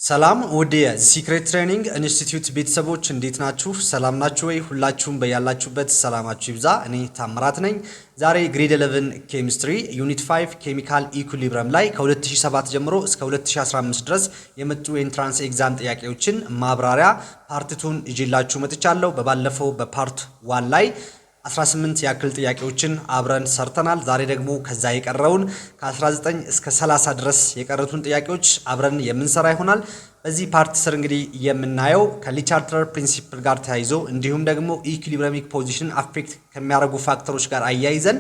ሰላም ውድ የሲክሬት ትሬኒንግ ኢንስቲትዩት ቤተሰቦች እንዴት ናችሁ? ሰላም ናችሁ ወይ? ሁላችሁም በያላችሁበት ሰላማችሁ ይብዛ። እኔ ታምራት ነኝ። ዛሬ ግሬድ 11 ኬሚስትሪ ዩኒት 5 ኬሚካል ኢኩሊብረም ላይ ከ2007 ጀምሮ እስከ 2015 ድረስ የመጡ የኢንትራንስ ኤግዛም ጥያቄዎችን ማብራሪያ ፓርት 2ን ይዤላችሁ መጥቻለሁ። በባለፈው በፓርት 1 ላይ 18 ያክል ጥያቄዎችን አብረን ሰርተናል። ዛሬ ደግሞ ከዛ የቀረውን ከ19 እስከ 30 ድረስ የቀሩትን ጥያቄዎች አብረን የምንሰራ ይሆናል። በዚህ ፓርት ስር እንግዲህ የምናየው ከሊቻርተር ፕሪንሲፕል ጋር ተያይዞ እንዲሁም ደግሞ ኢኩሊብረሚክ ፖዚሽን አፌክት ከሚያደርጉ ፋክተሮች ጋር አያይዘን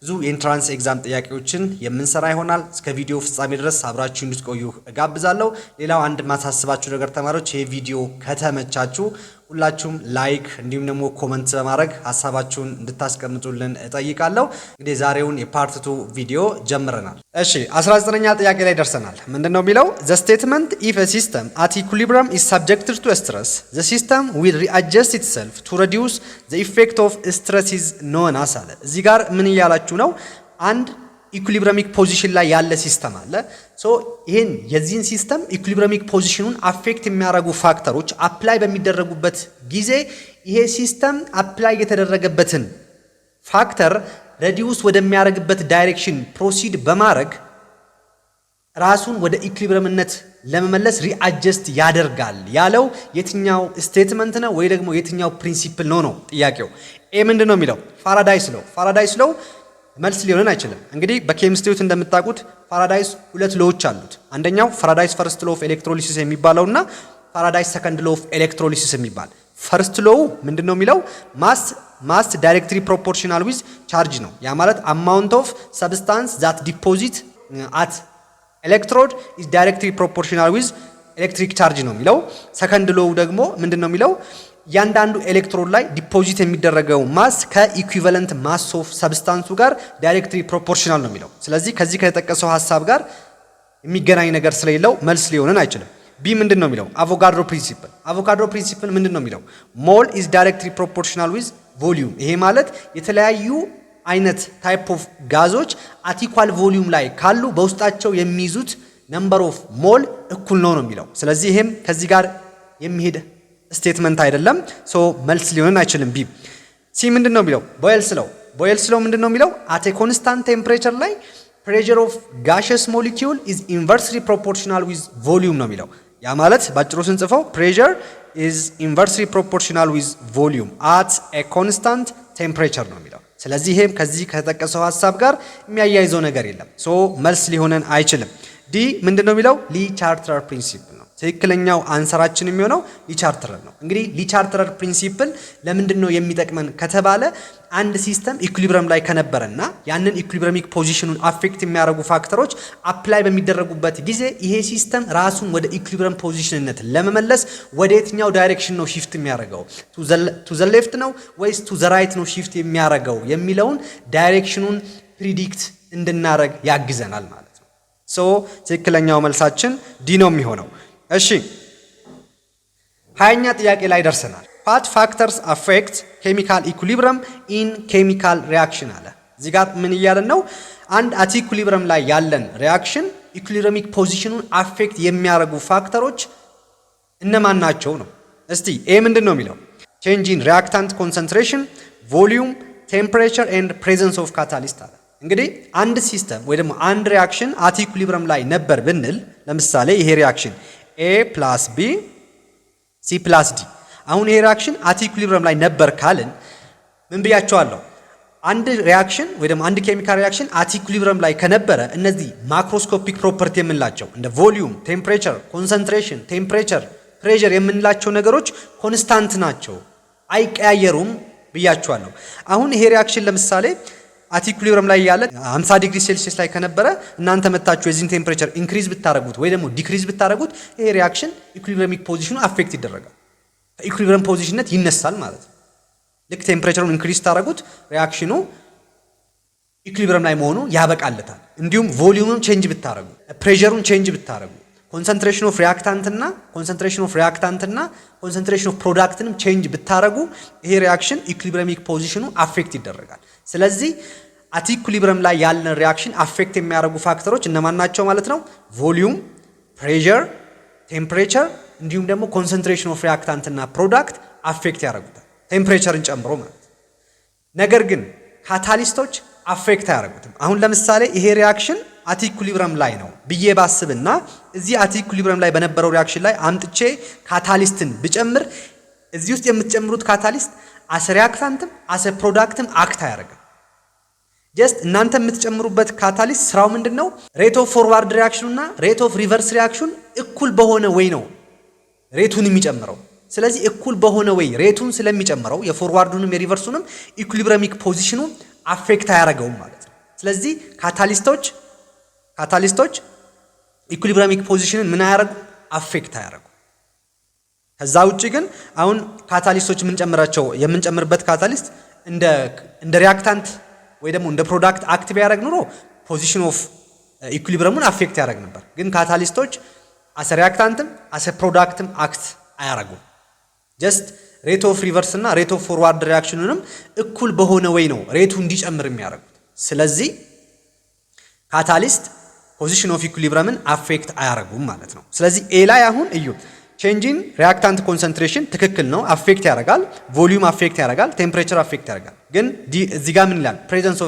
ብዙ የኢንትራንስ ኤግዛም ጥያቄዎችን የምንሰራ ይሆናል። እስከ ቪዲዮ ፍጻሜ ድረስ አብራችሁ እንድትቆዩ እጋብዛለሁ። ሌላው አንድ ማሳስባችሁ ነገር ተማሪዎች፣ ይሄ ቪዲዮ ከተመቻችሁ ሁላችሁም ላይክ እንዲሁም ደግሞ ኮመንት በማድረግ ሐሳባችሁን እንድታስቀምጡልን እጠይቃለሁ። እንግዲህ ዛሬውን የፓርት 2 ቪዲዮ ጀምረናል። እሺ 19ኛ ጥያቄ ላይ ደርሰናል። ምንድነው የሚለው? the statement if a system at equilibrium is subjected to stress the system will readjust itself to reduce the effect of stress is known as አለ። እዚህ ጋር ምን እያላችሁ ነው? አንድ ኢኩሊብረሚክ ፖዚሽን ላይ ያለ ሲስተም አለ። ይሄን የዚህን ሲስተም ኢኩሊብረሚክ ፖዚሽኑን አፌክት የሚያደርጉ ፋክተሮች አፕላይ በሚደረጉበት ጊዜ ይሄ ሲስተም አፕላይ የተደረገበትን ፋክተር ሬዲዩስ ወደሚያደርግበት ዳይሬክሽን ፕሮሲድ በማድረግ ራሱን ወደ ኢኩሊብረምነት ለመመለስ ሪአጀስት ያደርጋል ያለው የትኛው ስቴትመንት ነው ወይ ደግሞ የትኛው ፕሪንሲፕል ነው ጥያቄው። ኤ ምንድነው የሚለው? ፋራዳይስ ሎው መልስ ሊሆን አይችልም። እንግዲህ በኬሚስትሪ እንደምታውቁት ፋራዳይስ ሁለት ሎዎች አሉት። አንደኛው ፋራዳይስ ፈርስት ሎ ኦፍ ኤሌክትሮሊሲስ የሚባለውና ፋራዳይስ ሰከንድ ሎ ኦፍ ኤሌክትሮሊሲስ የሚባል። ፈርስት ሎው ምንድነው የሚለው? ማስ ዳይሬክትሊ ፕሮፖርሽናል ዊዝ ቻርጅ ነው። ያ ማለት አማውንት ኦፍ ሰብስታንስ ዛት ዲፖዚት አት ኤሌክትሮድ ኢዝ ዳይሬክትሊ ፕሮፖርሽናል ዊዝ ኤሌክትሪክ ቻርጅ ነው የሚለው። ሰከንድ ሎው ደግሞ ምንድነው የሚለው? ያንዳንዱ ኤሌክትሮድ ላይ ዲፖዚት የሚደረገው ማስ ከኢኩዊቫለንት ማስ ኦፍ ሰብስታንሱ ጋር ዳይሬክትሊ ፕሮፖርሽናል ነው የሚለው። ስለዚህ ከዚህ ከተጠቀሰው ሐሳብ ጋር የሚገናኝ ነገር ስለሌለው መልስ ሊሆንን አይችልም። ቢ ምንድነው የሚለው? አቮጋድሮ ፕሪንሲፕል ምንድነው የሚለው? ሞል ኢዝ ዳይሬክትሊ ፕሮፖርሽናል ዊዝ ቮሊዩም። ይሄ ማለት የተለያዩ አይነት ታይፕ ኦፍ ጋዞች አቲኳል ቮሊዩም ላይ ካሉ በውስጣቸው የሚይዙት ነምበር ኦፍ ሞል እኩል ነው የሚለው። ስለዚህ ይሄም ከዚህ ጋር የሚሄድ ስቴትመንት አይደለም። መልስ ሊሆን አይችልም። ቢ ሲ ምንድነው የሚለው? ቦይልስ ሎው ምንድነው የሚለው? አት ኤ ኮንስታንት ቴምፕሬቸር ላይ ፕሬሸር ኦፍ ጋሸስ ሞሊኪዩል ኢዝ ኢንቨርስሊ ፕሮፖርሽናል ዊዝ ቮሊዩም ነው የሚለው። ያ ማለት ባጭሩ ስንጽፈው ፕሬሸር ኢዝ ኢንቨርስሊ ፕሮፖርሽናል ዊዝ ቮሊዩም አት ኤ ኮንስታንት ቴምፕሬቸር ነው የሚለው። ስለዚህ ይሄም ከዚህ ከተጠቀሰው ሐሳብ ጋር የሚያያይዘው ነገር የለም። መልስ ሊሆነን አይችልም። ዲ ምንድነው የሚለው? ሊቻርተር ፕሪንሲፕል ነው። ትክክለኛው አንሰራችን የሚሆነው ሊቻርተር ነው። እንግዲህ ሊቻርተር ፕሪንሲፕል ለምንድነው የሚጠቅመን ከተባለ አንድ ሲስተም ኢኩሊብረም ላይ ከነበረና ያንን ኢኩሊብረሚክ ፖዚሽኑን አፌክት የሚያደርጉ ፋክተሮች አፕላይ በሚደረጉበት ጊዜ ይሄ ሲስተም ራሱን ወደ ኢኩሊብረም ፖዚሽንነት ለመመለስ ወደ የትኛው ዳይሬክሽን ነው ሺፍት የሚያደርገው? ቱ ዘ ሌፍት ነው ወይስ ቱ ዘ ራይት ነው ሺፍት የሚያደርገው የሚለውን ዳይሬክሽኑን ፕሪዲክት እንድናደርግ ያግዘናል ማለት ነው። ትክክለኛው መልሳችን ዲ ነው የሚሆነው። እሺ 20ኛ ጥያቄ ላይ ደርሰናል። what factors affect chemical equilibrium in chemical reaction አለ። እዚህ ጋር ምን እያለን ነው? አንድ አት ኢኩሊብረም ላይ ያለን ሪአክሽን ኢኩሊብረሚክ ፖዚሽኑን አፌክት የሚያደርጉ ፋክተሮች እነማን ናቸው ነው። እስቲ ኤ ምንድነው የሚለው? change in reactant concentration, volume, temperature and presence of catalyst አለ። እንግዲህ አንድ ሲስተም ወይ ደግሞ አንድ ሪአክሽን አት ኢኩሊብረም ላይ ነበር ብንል፣ ለምሳሌ ይሄ ሪአክሽን A plus B C plus D። አሁን ይሄ ሪአክሽን አት ኢኩሊብረም ላይ ነበር ካልን ምን ብያቸዋለሁ? አንድ ሪአክሽን ወይ ደግሞ አንድ ኬሚካል ሪአክሽን አት ኢኩሊብረም ላይ ከነበረ እነዚህ ማክሮስኮፒክ ፕሮፐርቲ የምንላቸው እንደ ቮሊዩም፣ ቴምፕሬቸር፣ ኮንሰንትሬሽን፣ ቴምፕሬቸር፣ ፕሬሸር የምንላቸው ነገሮች ኮንስታንት ናቸው፣ አይቀያየሩም ብያቸዋለሁ። አሁን ይሄ ሪአክሽን ለምሳሌ አት ኢኩሊብረም ላይ ያለ 50 ዲግሪ ሴልሺየስ ላይ ከነበረ እናንተ መታችሁ የዚህን ቴምፕሬቸር ኢንክሪዝ ብታረጉት ወይ ደግሞ ዲክሪዝ ብታረጉት ይሄ ሪአክሽን ኢኩሊብረሚክ ፖዚሽኑ አፌክት ይደረጋል፣ ከኢኩሊብረም ፖዚሽንነት ይነሳል ማለት ነው። ልክ ቴምፕሬቸሩን ኢንክሪዝ ታረጉት ሪአክሽኑ ኢኩሊብረም ላይ መሆኑ ያበቃለታል። እንዲሁም ቮሊዩሙን ቼንጅ ብታረጉ፣ ፕሬሸሩን ቼንጅ ብታረጉ፣ ኮንሰንትሬሽን ኦፍ ሪአክታንትና ኮንሰንትሬሽን ኦፍ ፕሮዳክትንም ቼንጅ ብታረጉ ይሄ ሪአክሽን ኢኩሊብረሚክ ፖዚሽኑ አፌክት ይደረጋል። ስለዚህ አት ኢኩሊብረም ላይ ያለን ሪአክሽን አፌክት የሚያደርጉ ፋክተሮች እነማን ናቸው ማለት ነው? ቮሊዩም፣ ፕሬሸር፣ ቴምፕሬቸር እንዲሁም ደግሞ ኮንሰንትሬሽን ኦፍ ሪአክታንት እና ፕሮዳክት አፌክት ያደርጉታል ቴምፕሬቸርን ጨምሮ ማለት። ነገር ግን ካታሊስቶች አፌክት አያደርጉትም። አሁን ለምሳሌ ይሄ ሪአክሽን አት ኢኩሊብረም ላይ ነው ብዬ ባስብና እዚህ አት ኢኩሊብረም ላይ በነበረው ሪአክሽን ላይ አምጥቼ ካታሊስትን ብጨምር እዚህ ውስጥ የምትጨምሩት ካታሊስት አስ ሪአክታንትም አስ ፕሮዳክትም አክት አያደርግም። ጀስት እናንተ የምትጨምሩበት ካታሊስት ስራው ምንድነው? ሬት ኦፍ ፎርዋርድ ሪአክሽኑ እና ሬት ኦፍ ሪቨርስ ሪአክሽን እኩል በሆነ ወይ ነው ሬቱን የሚጨምረው። ስለዚህ እኩል በሆነ ወይ ሬቱን ስለሚጨምረው የፎርዋርዱንም የሪቨርሱንም ኢኩሊብረሚክ ፖዚሽኑ አፌክት አያደርገውም ማለት ነው። ስለዚህ ካታሊስቶች ኢኩሊብረሚክ ፖዚሽንን ምን አያደርጉ? አፌክት አያደርጉ። ከዛ ውጪ ግን አሁን ካታሊስቶች የምንጨምርበት ካታሊስት እንደ ሪአክታንት ወይ ደግሞ እንደ ፕሮዳክት አክት ቢያደርግ ኑሮ ፖዚሽን ኦፍ ኢኩሊብረሙን አፌክት ያደርግ ነበር። ግን ካታሊስቶች አሰ ሪአክታንትም አሰ ፕሮዳክትም አክት አያደርጉም። ጀስት ሬት ኦፍ ሪቨርስ እና ሬት ኦፍ ፎርዋርድ ሪአክሽኑንም እኩል በሆነ ወይ ነው ሬቱ እንዲጨምር የሚያደርጉት። ስለዚህ ካታሊስት ፖዚሽን ኦፍ ኢኩሊብረምን አፌክት አያደርጉም ማለት ነው። ስለዚህ ኤ ላይ አሁን እዩ ቼንጂን ሪአክታንት ኮንሰንትሬሽን ትክክል ነው፣ አፌክት ያደርጋል። ቮሊዩም አፌክት ያደርጋል። ቴምፕሬቸር አፌክት ያደርጋል። ግን እዚህ ጋር ምን ይላል? ፕሬዘንስ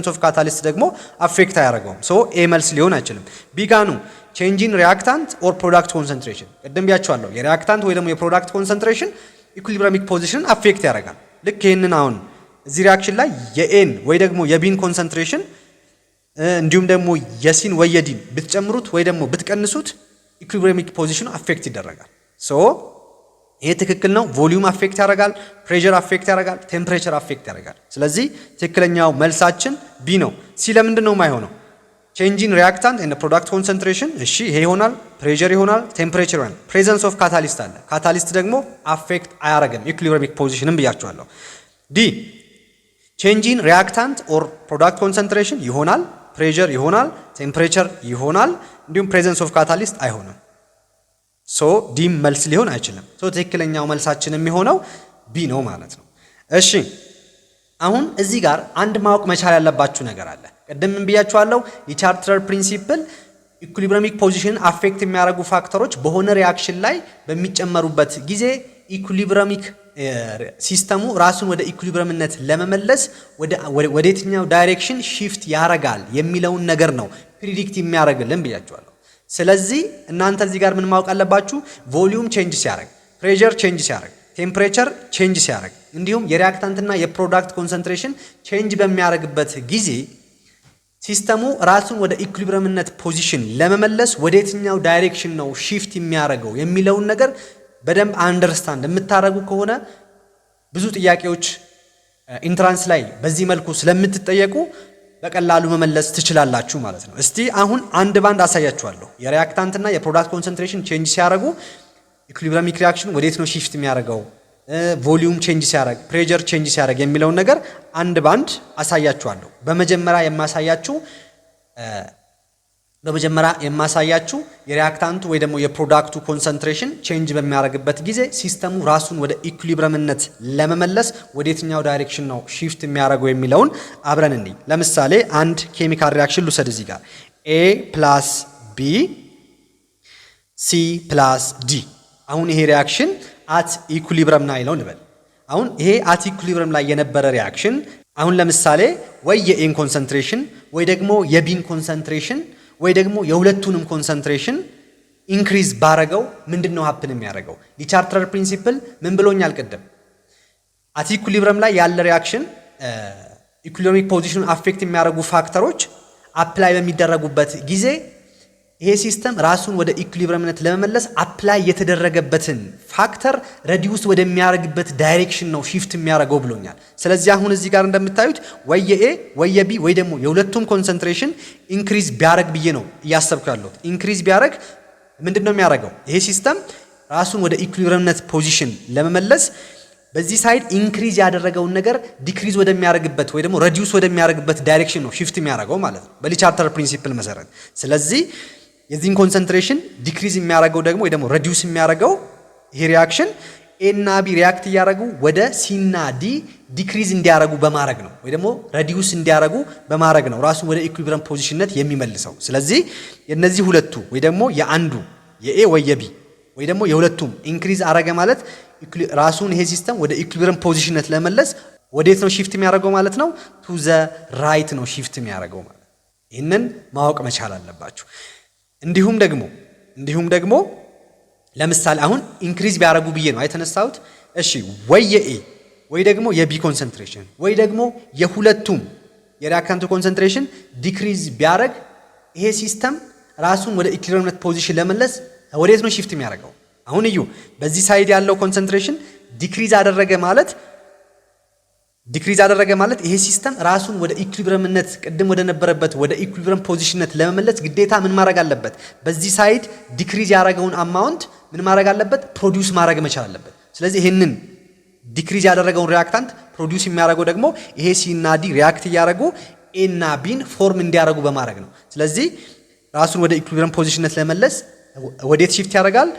ኦፍ ካታሊስት ደግሞ አፌክት አያደርገውም። ሶ ኤ መልስ ሊሆን አይችልም። ቢጋኑ ቼንጂን ሪአክታንት ኦር ፕሮዳክት ኮንሰንትሬሽን ቅድም ብያቸዋለሁ። የሪአክታንት ወይ ደግሞ የፕሮዳክት ኮንሰንትሬሽን ኢኩሊብረሚክ ፖዚሽንን አፌክት ያደርጋል። ልክ ይህንን አሁን እዚህ ሪአክሽን ላይ የኤን ወይ ደግሞ የቢን ኮንሰንትሬሽን እንዲሁም ደግሞ የሲን ወይ የዲን ብትጨምሩት ወይ ደግሞ ብትቀንሱት ኢኩሊብረሚክ ፖዚሽኑ አፌክት ይደረጋል። ሶ ይሄ ትክክል ነው። ቮሊዩም አፌክት ያደርጋል፣ ፕሬሸር አፌክት ያደርጋል፣ ቴምፕሬቸር አፌክት ያደርጋል። ስለዚህ ትክክለኛው መልሳችን ቢ ነው። ሲ ለምንድን ነው የማይሆነው? ቼንጂን ሪአክታንት ኤንድ ፕሮዳክት ኮንሰንትሬሽን እሺ፣ ይሄ ይሆናል። ፕሬሸር ይሆናል፣ ቴምፕሬቸር ይሆናል። ፕሬዘንስ ኦፍ ካታሊስት አለ። ካታሊስት ደግሞ አፌክት አያደርግም ኢኩሊብረሚክ ፖዚሽንን ብያቸዋለሁ። ዲ ቼንጂን ሪአክታንት ኦር ፕሮዳክት ኮንሰንትሬሽን ይሆናል፣ ፕሬሸር ይሆናል፣ ቴምፕሬቸር ይሆናል። እንዲሁም ፕሬዘንስ ኦፍ ካታሊስት አይሆንም። ሶ ዲም መልስ ሊሆን አይችልም። ሶ ትክክለኛው መልሳችን የሚሆነው ቢ ነው ማለት ነው። እሺ አሁን እዚህ ጋር አንድ ማወቅ መቻል ያለባችሁ ነገር አለ። ቅድም ምን ብያችኋለሁ? የቻርተር ፕሪንሲፕል ኢኩሊብረሚክ ፖዚሽን አፌክት የሚያደርጉ ፋክተሮች በሆነ ሪአክሽን ላይ በሚጨመሩበት ጊዜ ኢኩሊብረሚክ ሲስተሙ ራሱን ወደ ኢኩሊብረምነት ለመመለስ ወደ የትኛው ዳይሬክሽን ሺፍት ያደርጋል የሚለውን ነገር ነው ፕሪዲክት የሚያደርግልን ብያችኋለሁ። ስለዚህ እናንተ እዚህ ጋር ምን ማወቅ አለባችሁ? ቮሊዩም ቼንጅ ሲያደርግ፣ ፕሬሸር ቼንጅ ሲያደርግ፣ ቴምፕሬቸር ቼንጅ ሲያደርግ እንዲሁም የሪአክታንትና የፕሮዳክት ኮንሰንትሬሽን ቼንጅ በሚያደርግበት ጊዜ ሲስተሙ ራሱን ወደ ኢኩሊብረምነት ፖዚሽን ለመመለስ ወደ የትኛው ዳይሬክሽን ነው ሺፍት የሚያደርገው የሚለውን ነገር በደንብ አንደርስታንድ የምታደርጉ ከሆነ ብዙ ጥያቄዎች ኢንትራንስ ላይ በዚህ መልኩ ስለምትጠየቁ በቀላሉ መመለስ ትችላላችሁ ማለት ነው። እስቲ አሁን አንድ ባንድ አሳያችኋለሁ። የሪአክታንትና የፕሮዳክት ኮንሰንትሬሽን ቼንጅ ሲያደርጉ ኢኩሊብረሚክ ሪአክሽን ወዴት ነው ሺፍት የሚያደርገው፣ ቮሊዩም ቼንጅ ሲያደርግ፣ ፕሬሸር ቼንጅ ሲያደርግ የሚለውን ነገር አንድ ባንድ አሳያችኋለሁ። በመጀመሪያ የማሳያችሁ የሪአክታንቱ ወይ ደግሞ የፕሮዳክቱ ኮንሰንትሬሽን ቼንጅ በሚያደርግበት ጊዜ ሲስተሙ ራሱን ወደ ኢኩሊብረምነት ለመመለስ ወደ የትኛው ዳይሬክሽን ነው ሺፍት የሚያደርገው የሚለውን አብረን እንይ። ለምሳሌ አንድ ኬሚካል ሪአክሽን ልውሰድ። እዚህ ጋር ኤ ፕላስ ቢ ሲ ፕላስ ዲ። አሁን ይሄ ሪአክሽን አት ኢኩሊብረም ላይ ነው እንበል። አሁን ይሄ አት ኢኩሊብረም ላይ የነበረ ሪአክሽን አሁን ለምሳሌ ወይ የኤን ኮንሰንትሬሽን ወይ ደግሞ የቢን ኮንሰንትሬሽን ወይ ደግሞ የሁለቱንም ኮንሰንትሬሽን ኢንክሪዝ ባረገው ምንድነው ሀፕን የሚያደርገው? የቻርተር ፕሪንሲፕል ምን ብሎኛል ቅድም? አት ኢኩሊብረም ላይ ያለ ሪአክሽን ኢኩሊብረሚክ ፖዚሽኑን አፌክት የሚያደርጉ ፋክተሮች አፕላይ በሚደረጉበት ጊዜ ይሄ ሲስተም ራሱን ወደ ኢኩሊብረምነት ለመመለስ አፕላይ የተደረገበትን ፋክተር ረዲዩስ ወደሚያደርግበት ዳይሬክሽን ነው ሺፍት የሚያደርገው ብሎኛል። ስለዚህ አሁን እዚህ ጋር እንደምታዩት ወይ የኤ ወይ የቢ ወይ ደግሞ የሁለቱም ኮንሰንትሬሽን ኢንክሪዝ ቢያደርግ ብዬ ነው እያሰብኩ ያለሁት። ኢንክሪዝ ቢያደርግ ምንድን ነው የሚያደርገው? ይሄ ሲስተም ራሱን ወደ ኢኩሊብረምነት ፖዚሽን ለመመለስ በዚህ ሳይድ ኢንክሪዝ ያደረገውን ነገር ዲክሪዝ ወደሚያደርግበት ወይ ደግሞ ረዲዩስ ወደሚያደርግበት ዳይሬክሽን ነው ሺፍት የሚያደርገው ማለት ነው በቻርተር ፕሪንሲፕል መሰረት። ስለዚህ የዚህን ኮንሰንትሬሽን ዲክሪዝ የሚያደርገው ደግሞ ወይ ደግሞ ረዲዩስ የሚያደርገው ይሄ ሪአክሽን ኤ እና ቢ ሪአክት እያደረጉ ወደ ሲ እና ዲ ዲክሪዝ እንዲያደርጉ በማድረግ ነው ወይ ደግሞ ረዲዩስ እንዲያደርጉ በማድረግ ነው ራሱን ወደ ኢኩሊብረም ፖዚሽንነት የሚመልሰው። ስለዚህ የነዚህ ሁለቱ ወይ ደግሞ የአንዱ የኤ ወይ የቢ ወይ ደግሞ የሁለቱም ኢንክሪዝ አረገ ማለት ራሱን ይሄ ሲስተም ወደ ኢኩሊብሪየም ፖዚሽንነት ለመለስ ወዴት ነው ሺፍት የሚያደርገው ማለት ነው? ቱ ዘ ራይት ነው ሺፍት የሚያደርገው ማለት። ይህንን ማወቅ መቻል አለባችሁ። እንዲሁም ደግሞ ለምሳሌ አሁን ኢንክሪዝ ቢያደርጉ ብዬ ነው የተነሳሁት። እሺ ወይ የኤ ወይ ደግሞ የቢ ኮንሰንትሬሽን ወይ ደግሞ የሁለቱም የሪአክታንቱ ኮንሰንትሬሽን ዲክሪዝ ቢያደርግ ይሄ ሲስተም ራሱን ወደ ኢኩሊብሪየም ፖዚሽን ለመለስ ወዴት ነው ሺፍት የሚያደርገው? አሁን እዩ፣ በዚህ ሳይድ ያለው ኮንሰንትሬሽን ዲክሪዝ አደረገ ማለት ይሄ ሲስተም ራሱን ወደ ኢኩሊብሪየምነት ቅድም ወደ ነበረበት ወደ ኢኩሊብሪየም ፖዚሽንነት ለመመለስ ግዴታ ምን ማድረግ አለበት? በዚህ ሳይድ ዲክሪዝ ያደረገውን አማውንት ምን ማድረግ አለበት? ፕሮዲዩስ ማድረግ መቻል አለበት። ስለዚህ ይሄንን ዲክሪዝ ያደረገውን ሪአክታንት ፕሮዲዩስ የሚያደርገው ደግሞ ይሄ ሲ እና ዲ ሪአክት እያደረጉ ኤ እና ቢን ፎርም እንዲያደርጉ በማድረግ ነው። ስለዚህ ራሱን ወደ ኢኩሊብሪየም ፖዚሽንነት ለመመለስ ወዴት ሺፍት ያደርጋል?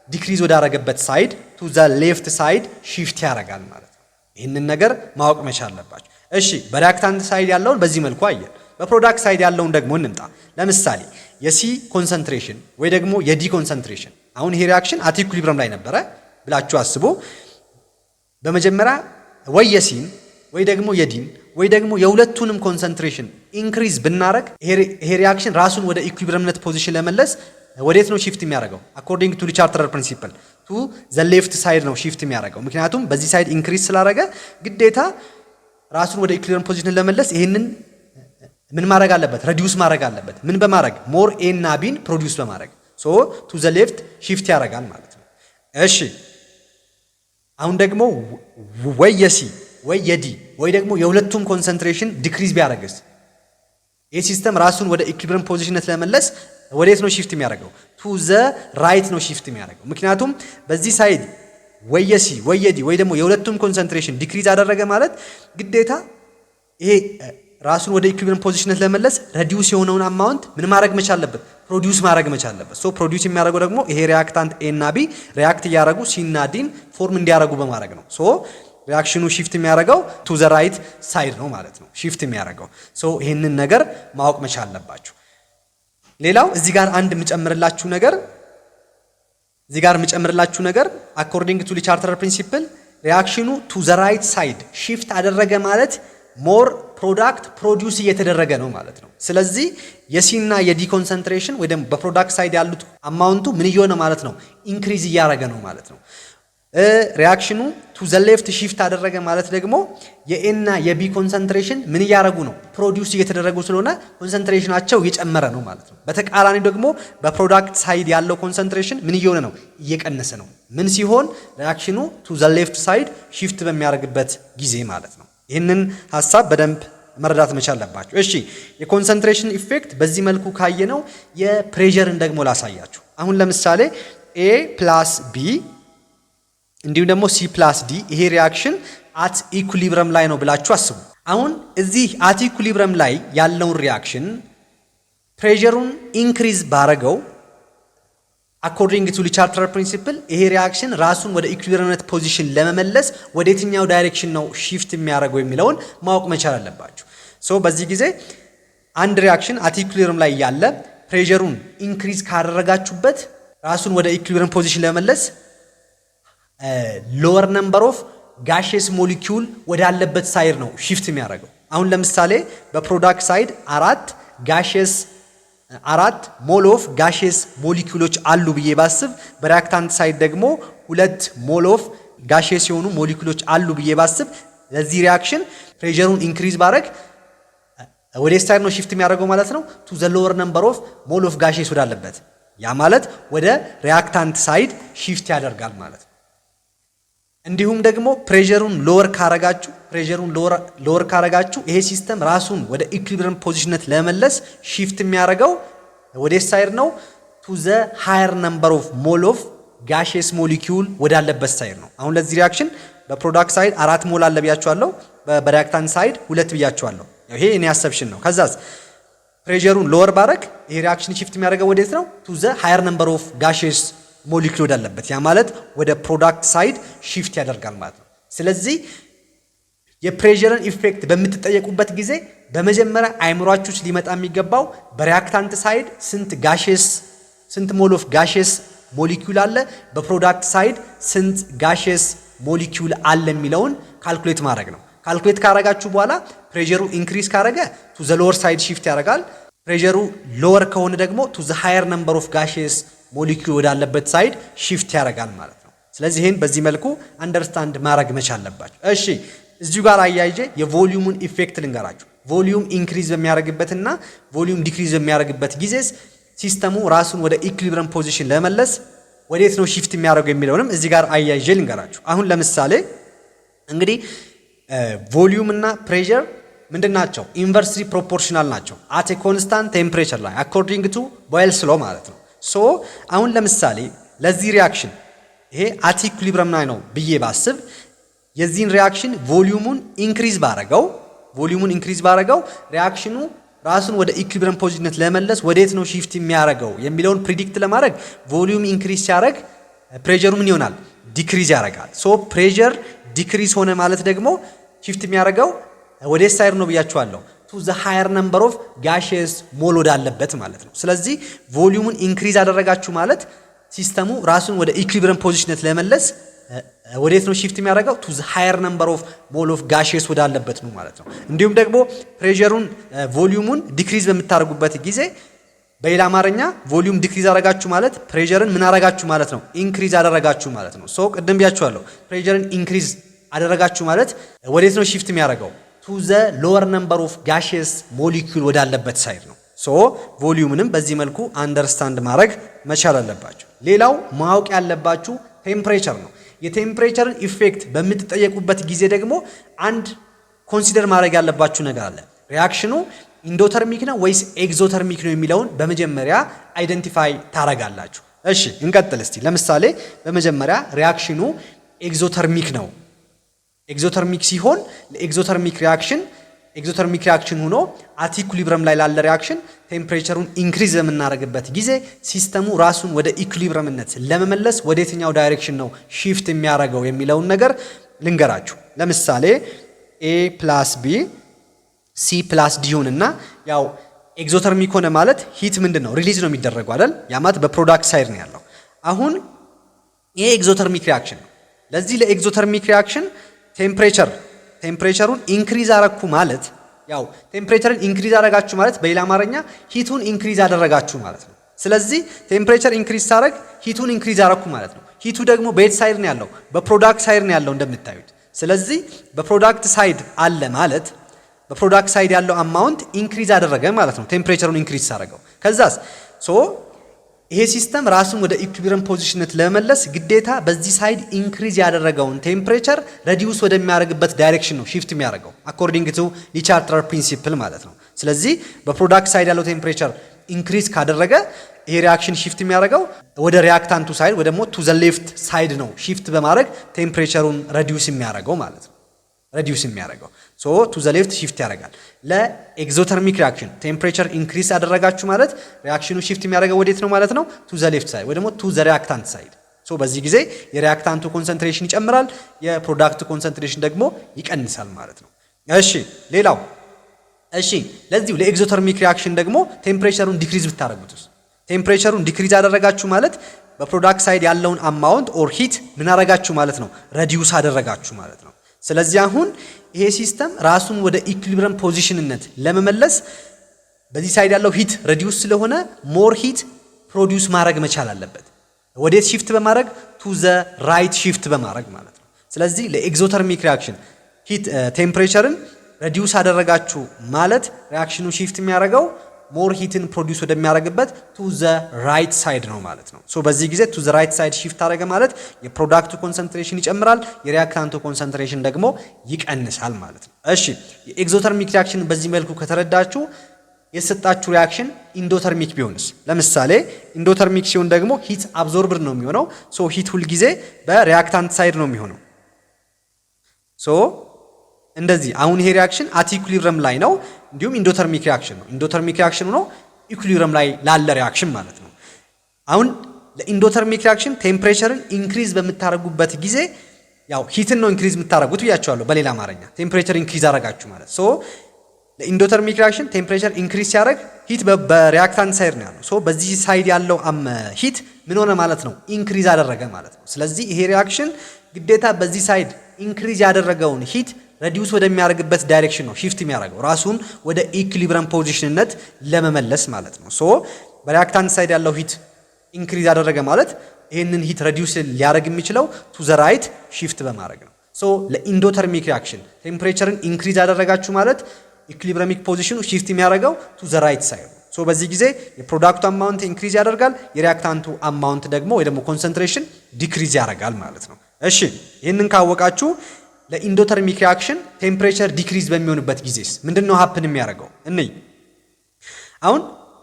ዲክሪዝ ወዳረገበት ሳይድ ቱ ዘ ሌፍት ሳይድ ሺፍት ያደርጋል ማለት ነው። ይህንን ነገር ማወቅ መቻል አለባችሁ። እሺ በሪአክታንት ሳይድ ያለውን በዚህ መልኩ አየን። በፕሮዳክት ሳይድ ያለውን ደግሞ እንምጣ። ለምሳሌ የሲ ኮንሰንትሬሽን ወይ ደግሞ የዲ ኮንሰንትሬሽን አሁን ይሄ ሪአክሽን አት ኢኩሊብሪየም ላይ ነበረ ብላችሁ አስቡ። በመጀመሪያ ወይ የሲን ወይ ደግሞ የዲን ወይ ደግሞ የሁለቱንም ኮንሰንትሬሽን ኢንክሪዝ ብናረግ ይሄ ሪአክሽን ራሱን ወደ ኢኩሊብሪየምነት ፖዚሽን ለመለስ ወዴት ነው ሺፍት የሚያደርገው? አኮርዲንግ ቱ ቻርተር ፕሪንሲፕል ቱ ዘ ሌፍት ሳይድ ነው ሺፍት የሚያደርገው። ምክንያቱም በዚህ ሳይድ ኢንክሪዝ ስላደረገ ግዴታ ራሱን ወደ ኢኩሊብሪየም ፖዚሽን ለመለስ ይሄንን ምን ማድረግ አለበት? ሬዲዩስ ማድረግ አለበት። ምን በማድረግ? ሞር ኤ እና ቢን ፕሮዲዩስ በማድረግ ሶ ቱ ዘ ሌፍት ሺፍት ያደርጋል ማለት ነው። እሺ አሁን ደግሞ ወይ የሲ ወይ የዲ ወይ ደግሞ የሁለቱም ኮንሰንትሬሽን ዲክሪዝ ቢያደርግስ ይህ ሲስተም ራሱን ወደ ኢኩሊብሪየም ፖዚሽንነት ለመለስ ወዴት ነው ሺፍት የሚያደርገው? ቱ ዘ ራይት ነው ሺፍት የሚያደርገው። ምክንያቱም በዚህ ሳይድ ወይ የሲ ወይ የዲ ወይ ደግሞ የሁለቱም ኮንሰንትሬሽን ዲክሪዝ አደረገ ማለት ግዴታ ይሄ ራሱን ወደ ኢኩሊብሪየም ፖዚሽንነት ለመለስ ሬዲዩስ የሆነውን አማውንት ምን ማድረግ መቻል አለበት? ፕሮዲዩስ ማድረግ መቻል አለበት። ሶ ፕሮዲዩስ የሚያደርገው ደግሞ ይሄ ሪአክታንት ኤ እና ቢ ሪአክት እያደረጉ ሲ እና ዲን ፎርም እንዲያደርጉ በማድረግ ነው። ሶ ሪአክሽኑ ሺፍት የሚያደርገው ቱ ዘ ራይት ሳይድ ነው ማለት ነው ሺፍት የሚያደርገው። ሶ ይሄንን ነገር ማወቅ መቻል አለባችሁ። ሌላው እዚህ ጋር አንድ የምጨምርላችሁ ነገር አኮርዲንግ ቱ ቻርተር ፕሪንሲፕል ሪአክሽኑ ቱ ዘ ራይት ሳይድ ሺፍት አደረገ ማለት ሞር ፕሮዳክት ፕሮዲዩስ እየተደረገ ነው ማለት ነው። ስለዚህ የሲ እና የዲ ኮንሰንትሬሽን ወይ ደግሞ በፕሮዳክት ሳይድ ያሉት አማውንቱ ምን እየሆነ ማለት ነው? ኢንክሪዝ እያደረገ ነው ማለት ነው። ሪአክሽኑ ቱ ዘ ሌፍት ሺፍት አደረገ ማለት ደግሞ የኤ እና የቢ ኮንሰንትሬሽን ምን እያደረጉ ነው? ፕሮዲዩስ እየተደረጉ ስለሆነ ኮንሰንትሬሽናቸው እየጨመረ ነው ማለት ነው። በተቃራኒ ደግሞ በፕሮዳክት ሳይድ ያለው ኮንሰንትሬሽን ምን እየሆነ ነው? እየቀነሰ ነው። ምን ሲሆን? ሪአክሽኑ ቱ ዘ ሌፍት ሳይድ ሺፍት በሚያደርግበት ጊዜ ማለት ነው። ይህንን ሀሳብ በደንብ መረዳት መቻል አለባችሁ። እሺ የኮንሰንትሬሽን ኢፌክት በዚህ መልኩ ካየነው የፕሬሸርን ደግሞ ላሳያችሁ። አሁን ለምሳሌ ኤ ፕላስ ቢ እንዲሁም ደግሞ ሲ ፕላስ ዲ ይሄ ሪአክሽን አት ኢኩሊብሪየም ላይ ነው ብላችሁ አስቡ። አሁን እዚህ አት ኢኩሊብሪየም ላይ ያለውን ሪአክሽን ፕሬሸሩን ኢንክሪዝ ባረገው አኮርዲንግ ቱ ቻርተር ፕሪንሲፕል ይሄ ሪአክሽን ራሱን ወደ ኢኩሊብሪየምነት ፖዚሽን ለመመለስ ወደ የትኛው ዳይሬክሽን ነው ሺፍት የሚያደርገው የሚለውን ማወቅ መቻል አለባችሁ። ሶ በዚህ ጊዜ አንድ ሪአክሽን አት ኢኩሊብሪየም ላይ ያለ ፕሬሸሩን ኢንክሪዝ ካደረጋችሁበት ራሱን ወደ ኢኩሊብሪየም ፖዚሽን ለመመለስ ሎወር ነምበር ኦፍ ጋሼስ ሞሊኪዩል ወዳለበት ሳይድ ነው ሺፍት የሚያደርገው። አሁን ለምሳሌ በፕሮዳክት ሳይድ አራት ሞል ኦፍ ጋሼስ ሞሊኪዩሎች አሉ ብዬ ባስብ፣ በሪአክታንት ሳይድ ደግሞ 2 ሞል ኦፍ ጋሼስ የሆኑ ሞሊኪዩሎች አሉ ብዬ ባስብ፣ ለዚህ ሪአክሽን ፕሬሸሩን ኢንክሪዝ ባረግ ወደ ሳይድ ነው ሺፍት የሚያደርገው ማለት ነው ቱ ዘ ሎወር ነምበር ኦፍ ሞል ኦፍ ጋሼስ ወዳለበት። ያ ማለት ወደ ሪአክታንት ሳይድ ሺፍት ያደርጋል ማለት ነው። እንዲሁም ደግሞ ፕሬሸሩን ሎወር ካረጋችሁ ይሄ ሲስተም ራሱን ወደ ኢኩሊብሪየም ፖዚሽንነት ለመመለስ ሺፍት የሚያደርገው ወደ ሳይድ ነው ቱ ዘ ሃየር ነምበር ኦፍ ሞል ኦፍ ጋሼስ ሞሊኪዩል ወዳለበት ሳይድ ነው። አሁን ለዚህ ሪአክሽን በፕሮዳክት ሳይድ 4 ሞል አለ ብያችኋለሁ፣ በሪአክታንት ሳይድ 2 ብያችኋለሁ። ይሄ እኔ አሰብሽን ነው። ከዛስ ፕሬሸሩን ሎወር ባረግ ይሄ ሪአክሽን ሺፍት የሚያደርገው ወዴት ነው? ቱ ዘ ሃየር ነምበር ኦፍ ጋሼስ ሞሊኪዩል ወዳለበት። ያ ማለት ወደ ፕሮዳክት ሳይድ ሺፍት ያደርጋል ማለት ነው። ስለዚህ የፕሬሸርን ኢፌክት በምትጠየቁበት ጊዜ በመጀመሪያ አይምሯችሁ ሊመጣ የሚገባው በሪአክታንት ሳይድ ስንት ስንት ሞል ኦፍ ጋሽየስ ሞሊኪዩል አለ፣ በፕሮዳክት ሳይድ ስንት ጋሽየስ ሞሊኪዩል አለ የሚለውን ካልኩሌት ማድረግ ነው። ካልኩሌት ካረጋችሁ በኋላ ፕሬሸሩ ኢንክሪዝ ካረገ ቱ ዘ ሎወር ሳይድ ሺፍት ያደርጋል። ፕሬሸሩ ሎወር ከሆነ ደግሞ ቱ ዘ ሃየር ነምበር ኦፍ ጋሽየስ ሞሊኪዩል ወዳለበት ሳይድ ሺፍት ያደርጋል ማለት ነው። ስለዚህ ይሄን በዚህ መልኩ አንደርስታንድ ማድረግ መቻል አለባችሁ። እሺ እዚሁ ጋር አያይዤ የቮሊዩሙን ኢፌክት ልንገራችሁ። ቮሊዩም ኢንክሪዝ በሚያደርግበትና ቮሊዩም ዲክሪዝ በሚያደርግበት ጊዜ ሲስተሙ ራሱን ወደ ኢኩሊብረም ፖዚሽን ለመለስ ወዴት ነው ሺፍት የሚያደርገው የሚለውንም እዚህ ጋር አያይዤ ልንገራችሁ። አሁን ለምሳሌ እንግዲህ ቮሊዩም እና ፕሬሸር ምንድናቸው? ኢንቨርስሊ ፕሮፖርሽናል ናቸው አት ኤ ኮንስታንት ቴምፕሬቸር ላይ አኮርዲንግ ቱ ቦይልስ ሎ ማለት ነው። ሶ አሁን ለምሳሌ ለዚህ ሪያክሽን ይሄ አት ኢኩሊብረም ላይ ነው ብዬ ባስብ የዚህን ሪያክሽን ቮሊዩሙን ኢንክሪዝ ባረገው ሪያክሽኑ ራሱን ወደ ኢኩሊብረም ፖዚሽን ለመለስ ወዴት ነው ሺፍት የሚያደርገው የሚለውን ፕሪዲክት ለማድረግ ቮሊዩም ኢንክሪዝ ሲያደርግ ፕሬሸሩ ምን ይሆናል? ዲክሪዝ ያደርጋል። ሶ ፕሬሸር ዲክሪዝ ሆነ ማለት ደግሞ ሺፍት የሚያደርገው ወዴት ሳይድ ነው ብያችኋለሁ? ቱ ዘ ሃየር ነምበር ኦፍ ጋሽየስ ሞል ወዳለበት ማለት ነው። ስለዚህ ቮሊዩሙን ኢንክሪዝ አደረጋችሁ ማለት ሲስተሙ ራሱን ወደ ኢኩሊብረም ፖዚሽን ለመለስ ወዴት ነው ሺፍት የሚያደርገው? ቱ ዘ ሃየር ነምበር ኦፍ ሞል ኦፍ ጋሽየስ ወዳለበት ነው ማለት ነው። እንዲሁም ደግሞ ፕሬሸሩን ቮሊዩሙን ዲክሪዝ በምታደርጉበት ጊዜ በሌላ አማርኛ ቮሊዩም ዲክሪዝ አደረጋችሁ ማለት ፕሬሸርን ምን አደረጋችሁ ማለት ነው? ኢንክሪዝ አደረጋችሁ ማለት ነው። ሶ ቅድም ብያችኋለሁ ፕሬሸርን ኢንክሪዝ አደረጋችሁ ማለት ወዴት ነው ሺፍት የሚያደርገው? ቱ ዘ ሎወር ነምበር ኦፍ ጋሽየስ ሞሊኪዩል ወዳለበት ሳይድ ነው። ሶ ቮሊዩምንም በዚህ መልኩ አንደርስታንድ ማድረግ መቻል አለባችሁ። ሌላው ማወቅ ያለባችሁ ቴምፕሬቸር ነው። የቴምፕሬቸርን ኢፌክት በምትጠየቁበት ጊዜ ደግሞ አንድ ኮንሲደር ማድረግ ያለባችሁ ነገር አለ። ሪያክሽኑ ኢንዶተርሚክ ነው ወይስ ኤግዞተርሚክ ነው የሚለውን በመጀመሪያ አይደንቲፋይ ታረጋላችሁ። እሺ እንቀጥል እስቲ። ለምሳሌ በመጀመሪያ ሪያክሽኑ ኤግዞተርሚክ ነው። ኤግዞተርሚክ ሲሆን ለኤግዞተርሚክ ሪያክሽን ሆኖ አት ኢኩሊብረም ላይ ላለ ሪያክሽን ቴምፕሬቸሩን ኢንክሪዝ በምናደርግበት ጊዜ ሲስተሙ ራሱን ወደ ኢኩሊብረምነት ለመመለስ ወደ የትኛው ዳይሬክሽን ነው ሺፍት የሚያደርገው የሚለውን ነገር ልንገራችሁ። ለምሳሌ ኤ ፕላስ ቢ ሲ ፕላስ ዲ ይሁንና ያው ኤግዞተርሚክ ሆነ ማለት ሂት ምንድን ነው? ሪሊዝ ነው የሚደረገው አይደል? ያ ማለት በፕሮዳክት ሳይድ ነው ያለው። አሁን ይሄ ኤግዞተርሚክ ሪያክሽን ነው። ለዚህ ለኤግዞተርሚክ ሪያክሽን ቴምፕሬቸሩን ኢንክሪዝ አረኩ ማለት ያው ቴምፕሬቸርን ኢንክሪዝ አደረጋችሁ ማለት በሌላ አማርኛ ሂቱን ኢንክሪዝ አደረጋችሁ ማለት ነው። ስለዚህ ቴምፕሬቸር ኢንክሪዝ ሳደርግ ሂቱን ኢንክሪዝ አረኩ ማለት ነው። ሂቱ ደግሞ በየት ሳይድ ነው ያለው? በፕሮዳክት ሳይድ ነው ያለው እንደምታዩት። ስለዚህ በፕሮዳክት ሳይድ አለ ማለት በፕሮዳክት ሳይድ ያለው አማውንት ኢንክሪዝ አደረገ ማለት ነው ቴምፕሬቸሩን ኢንክሪዝ ሳደረገው። ከዛስ ይሄ ሲስተም ራሱን ወደ ኢኩሊብረም ፖዚሽነት ለመመለስ ግዴታ በዚህ ሳይድ ኢንክሪዝ ያደረገውን ቴምፕሬቸር ሬዲዩስ ወደሚያደርግበት ዳይሬክሽን ነው ሺፍት የሚያደርገው አኮርዲንግ ቱ ሊቻርተር ፕሪንሲፕል ማለት ነው። ስለዚህ በፕሮዳክት ሳይድ ያለው ቴምፕሬቸር ኢንክሪዝ ካደረገ ይሄ ሪያክሽን ሺፍት የሚያደርገው ወደ ሪያክታንቱ ሳይድ ወይ ደግሞ ቱ ዘ ሌፍት ሳይድ ነው ሺፍት በማድረግ ቴምፕሬቸሩን ሬዲዩስ የሚያደርገው ማለት ነው። ሶ ቱ ዘ ሌፍት ሺፍት ያደርጋል። ለኤግዞተርሚክ ሪያክሽን ቴምፕሬቸር ኢንክሪዝ አደረጋችሁ ማለት ሪያክሽኑ ሺፍት የሚያደርገው ወዴት ነው ማለት ነው? ቱ ዘ ሌፍት ሳይድ ወይ ደግሞ ቱ ዘ ሪያክታንት ሳይድ። ሶ በዚህ ጊዜ የሪያክታንቱ ኮንሰንትሬሽን ይጨምራል፣ የፕሮዳክቱ ኮንሰንትሬሽን ደግሞ ይቀንሳል ማለት ነው። ሌላው ለዚሁ ለኤግዞተርሚክ ሪያክሽን ደግሞ ቴምፕሬቸሩን ዲክሪዝ ብታደርጉትስ? ቴምፕሬቸሩን ዲክሪዝ አደረጋችሁ ማለት በፕሮዳክት ሳይድ ያለውን አማውንት ኦር ሂት ምን አደረጋችሁ ማለት ነው? ሬዲዩስ አደረጋችሁ ማለት ነው። ስለዚህ አሁን ይሄ ሲስተም ራሱን ወደ ኢኩሊብረም ፖዚሽንነት ለመመለስ በዚህ ሳይድ ያለው ሂት ሬዲዩስ ስለሆነ ሞር ሂት ፕሮዲዩስ ማድረግ መቻል አለበት። ወዴት ሺፍት በማድረግ ቱ ዘ ራይት ሺፍት በማድረግ ማለት ነው። ስለዚህ ለኤግዞተርሚክ ሪያክሽን ሂት ቴምፕሬቸርን ሬዲዩስ አደረጋችሁ ማለት ሪያክሽኑ ሺፍት የሚያደርገው ሞር ሂትን ፕሮዲዩስ ወደሚያደርግበት ቱ ዘ ራይት ሳይድ ነው ማለት ነው። ሶ በዚህ ጊዜ ቱ ዘ ራይት ሳይድ ሺፍት አደረገ ማለት የፕሮዳክቱ ኮንሰንትሬሽን ይጨምራል፣ የሪያክታንቱ ኮንሰንትሬሽን ደግሞ ይቀንሳል ማለት ነው። የኤግዞተርሚክ ሪያክሽን በዚህ መልኩ ከተረዳችሁ የሰጣችሁ ሪያክሽን ኢንዶተርሚክ ቢሆንስ? ለምሳሌ ኢንዶተርሚክ ሲሆን ደግሞ ሂት አብዞርብድ ነው የሚሆነው። ሶ ሂት ሁል ጊዜ በሪያክታንት ሳይድ ነው የሚሆነው። ሶ እንደዚህ አሁን ይሄ ሪያክሽን አት ኢኩሊብረም ላይ ነው፣ እንዲሁም ኢንዶተርሚክ ሪያክሽን ነው። ኢንዶተርሚክ ሪያክሽን ነው ኢኩሊብረም ላይ ላለ ሪያክሽን ማለት ነው። አሁን ለኢንዶተርሚክ ሪያክሽን ቴምፕሬቸርን ኢንክሪዝ በምታደርጉበት ጊዜ ያው ሂትን ነው ኢንክሪዝ የምታደርጉት ብያቸዋለሁ። በሌላ አማርኛ ቴምፕሬቸር ኢንክሪዝ አደረጋችሁ ማለት ሶ ለኢንዶተርሚክ ሪያክሽን ቴምፕሬቸር ኢንክሪዝ ሲያደርግ ሂት በሪያክታንት ሳይድ ነው ያለው። ሶ በዚህ ሳይድ ያለው ሂት ምን ሆነ ማለት ነው? ኢንክሪዝ አደረገ ማለት ነው። ስለዚህ ይሄ ሪያክሽን ግዴታ በዚህ ሳይድ ኢንክሪዝ ያደረገውን ሂት ሬዲዩስ ወደሚያደርግበት ዳይሬክሽን ነው ሺፍት የሚያደርገው ራሱን ወደ ኢኩሊብረም ፖዚሽንነት ለመመለስ ማለት ነው። ሶ በሪያክታንት ሳይድ ያለው ሂት ኢንክሪዝ ያደረገ ማለት ይሄንን ሂት ሬዲዩስ ሊያደርግ የሚችለው ቱ ዘ ራይት ሺፍት በማድረግ ነው። ሶ ለኢንዶተርሚክ ሪአክሽን ቴምፕሬቸርን ኢንክሪዝ ያደረጋችሁ ማለት ኢኩሊብረሚክ ፖዚሽኑ ሺፍት የሚያደርገው ቱ ዘ ራይት ሳይድ። ሶ በዚህ ጊዜ የፕሮዳክቱ አማውንት ኢንክሪዝ ያደርጋል፣ የሪአክታንቱ አማውንት ደግሞ ወይ ደግሞ ኮንሰንትሬሽን ዲክሪዝ ያደርጋል ማለት ነው። እሺ ይህንን ካወቃችሁ ለኢንዶተርሚክ ሪአክሽን ቴምፕሬቸር ዲክሪዝ በሚሆንበት ጊዜስ ምንድነው ሀፕን የሚያደርገው? እንይ። አሁን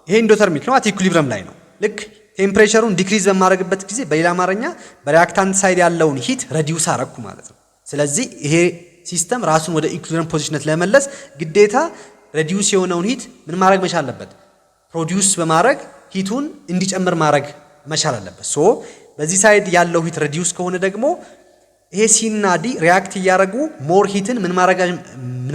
ይሄ ኢንዶተርሚክ ነው፣ አት ኢኩሊብረም ላይ ነው። ልክ ቴምፕሬቸሩን ዲክሪዝ በማድረግበት ጊዜ በሌላ አማርኛ በሪአክታንት ሳይድ ያለውን ሂት ሬዲዩስ አረኩ ማለት ነው። ስለዚህ ይሄ ሲስተም ራሱን ወደ ኢኩሊብረም ፖዚሽነት ለመመለስ ግዴታ ሬዲዩስ የሆነውን ሂት ምን ማድረግ መቻል አለበት? ፕሮዲዩስ በማድረግ ሂቱን እንዲጨምር ማድረግ መቻል አለበት። ሶ በዚህ ሳይድ ያለው ሂት ሬዲዩስ ከሆነ ደግሞ ይሄ ሲ እና ዲ ሪያክት እያደረጉ ሞር ሂትን ምን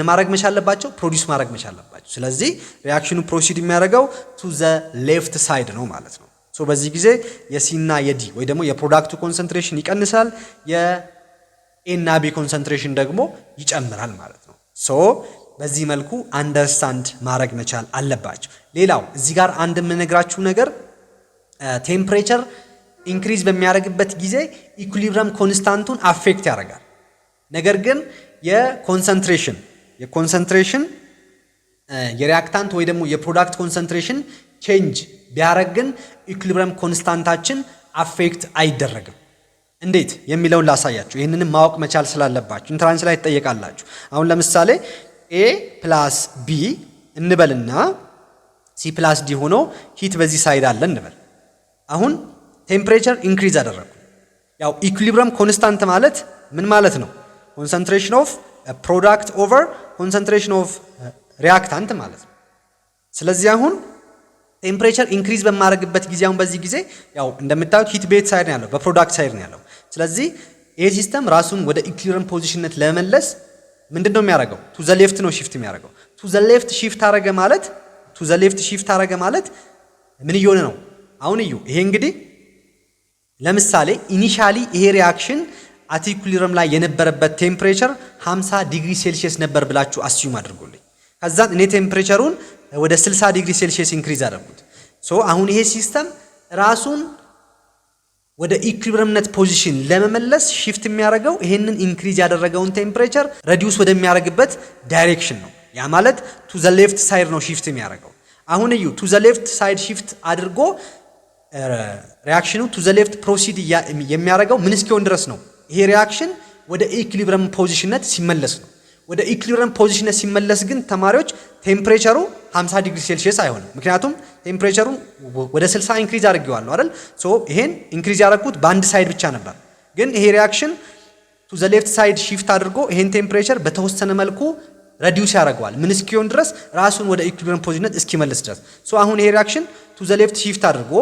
ማድረግ መቻል አለባቸው? ፕሮዲዩስ ማድረግ መቻል አለባቸው። ስለዚህ ሪያክሽኑ ፕሮሲድ የሚያደርገው ቱ ዘ ሌፍት ሳይድ ነው ማለት ነው። ሶ በዚህ ጊዜ የሲ እና የዲ ወይ ደግሞ የፕሮዳክቱ ኮንሰንትሬሽን ይቀንሳል፣ የኤ እና ቢ ኮንሰንትሬሽን ደግሞ ይጨምራል ማለት ነው። ሶ በዚህ መልኩ አንደርስታንድ ማድረግ መቻል አለባቸው። ሌላው እዚህ ጋር አንድ የምነግራችሁ ነገር ቴምፕሬቸር ኢንክሪዝ በሚያደርግበት ጊዜ ኢኩሊብረም ኮንስታንቱን አፌክት ያደርጋል። ነገር ግን የኮንሰንትሬሽን የሪአክታንት ወይ ደግሞ የፕሮዳክት ኮንሰንትሬሽን ቼንጅ ቢያደርግ ግን ኢኩሊብረም ኮንስታንታችን አፌክት አይደረግም። እንዴት የሚለውን ላሳያችሁ። ይህንንም ማወቅ መቻል ስላለባችሁ ኢንትራንስ ላይ ትጠየቃላችሁ። አሁን ለምሳሌ ኤ ፕላስ ቢ እንበልና ሲ ፕላስ ዲ ሆኖ ሂት በዚህ ሳይድ አለ እንበል። አሁን ቴምፕሬቸር ኢንክሪዝ አደረግኩ። ያው ኢኩሊብረም ኮንስታንት ማለት ምን ማለት ነው? ኮንሰንትሬሽን ኦፍ ፕሮዳክት ኦቨር ኮንሰንትሬሽን ኦፍ ሪአክታንት ማለት ነው። ስለዚህ አሁን ቴምፕሬቸር ኢንክሪዝ በማድረግበት ጊዜ አሁን በዚህ ጊዜ ያው እንደምታዩት ሂት ቤት ሳይድ ነው ያለው፣ በፕሮዳክት ሳይድ ነው ያለው። ስለዚህ ይሄ ሲስተም ራሱን ወደ ኢኩሊብረም ፖዚሽንነት ለመመለስ ምንድነው የሚያደርገው? ቱ ዘ ሌፍት ነው ሺፍት የሚያደርገው። ቱ ዘ ሌፍት ሺፍት አረገ ማለት ምን እየሆነ ነው? አሁን እዩ። ይሄ እንግዲህ ለምሳሌ ኢኒሻሊ ይሄ ሪአክሽን አት ኢኩሊብረም ላይ የነበረበት ቴምፕሬቸር 50 ዲግሪ ሴልሺየስ ነበር ብላችሁ አስዩም አድርጉልኝ። ከዛን እኔ ቴምፕሬቸሩን ወደ 60 ዲግሪ ሴልሺየስ ኢንክሪዝ አደረጉት። ሶ አሁን ይሄ ሲስተም ራሱን ወደ ኢኩሊብረምነት ፖዚሽን ለመመለስ ሺፍት የሚያደርገው ይሄንን ኢንክሪዝ ያደረገውን ቴምፕሬቸር ሬዲዩስ ወደሚያደርግበት ዳይሬክሽን ነው። ያ ማለት ቱ ዘ ሌፍት ሳይድ ነው ሺፍት የሚያደርገው። አሁን እዩ፣ ቱ ዘ ሌፍት ሳይድ ሺፍት አድርጎ ሪአክሽኑ ቱ ዘ ሌፍት ፕሮሲድ የሚያደርገው ምን እስኪሆን ድረስ ነው? ይሄ ሪአክሽን ወደ ኢኩሊብረም ፖዚሽንነት ሲመለስ ነው። ወደ ኢኩሊብረም ፖዚሽንነት ሲመለስ ግን ተማሪዎች ቴምፕሬቸሩ 50 ዲግሪ ሴልሺየስ አይሆንም። ምክንያቱም ቴምፕሬቸሩን ወደ 60 ኢንክሪዝ አድርጌዋለሁ አይደል? ሶ ይሄን ኢንክሪዝ ያደረኩት በአንድ ሳይድ ብቻ ነበር። ግን ይሄ ሪአክሽን ቱ ዘ ሌፍት ሳይድ ሺፍት አድርጎ ይሄን ቴምፕሬቸር በተወሰነ መልኩ ሬዲዩስ ያደርገዋል። ምን እስኪሆን ድረስ? ራሱን ወደ ኢኩሊብረም ፖዚሽንነት እስኪመልስ ድረስ። ሶ አሁን ይሄ ሪአክሽን ቱ ዘ ሌፍት ሺፍት አድርጎ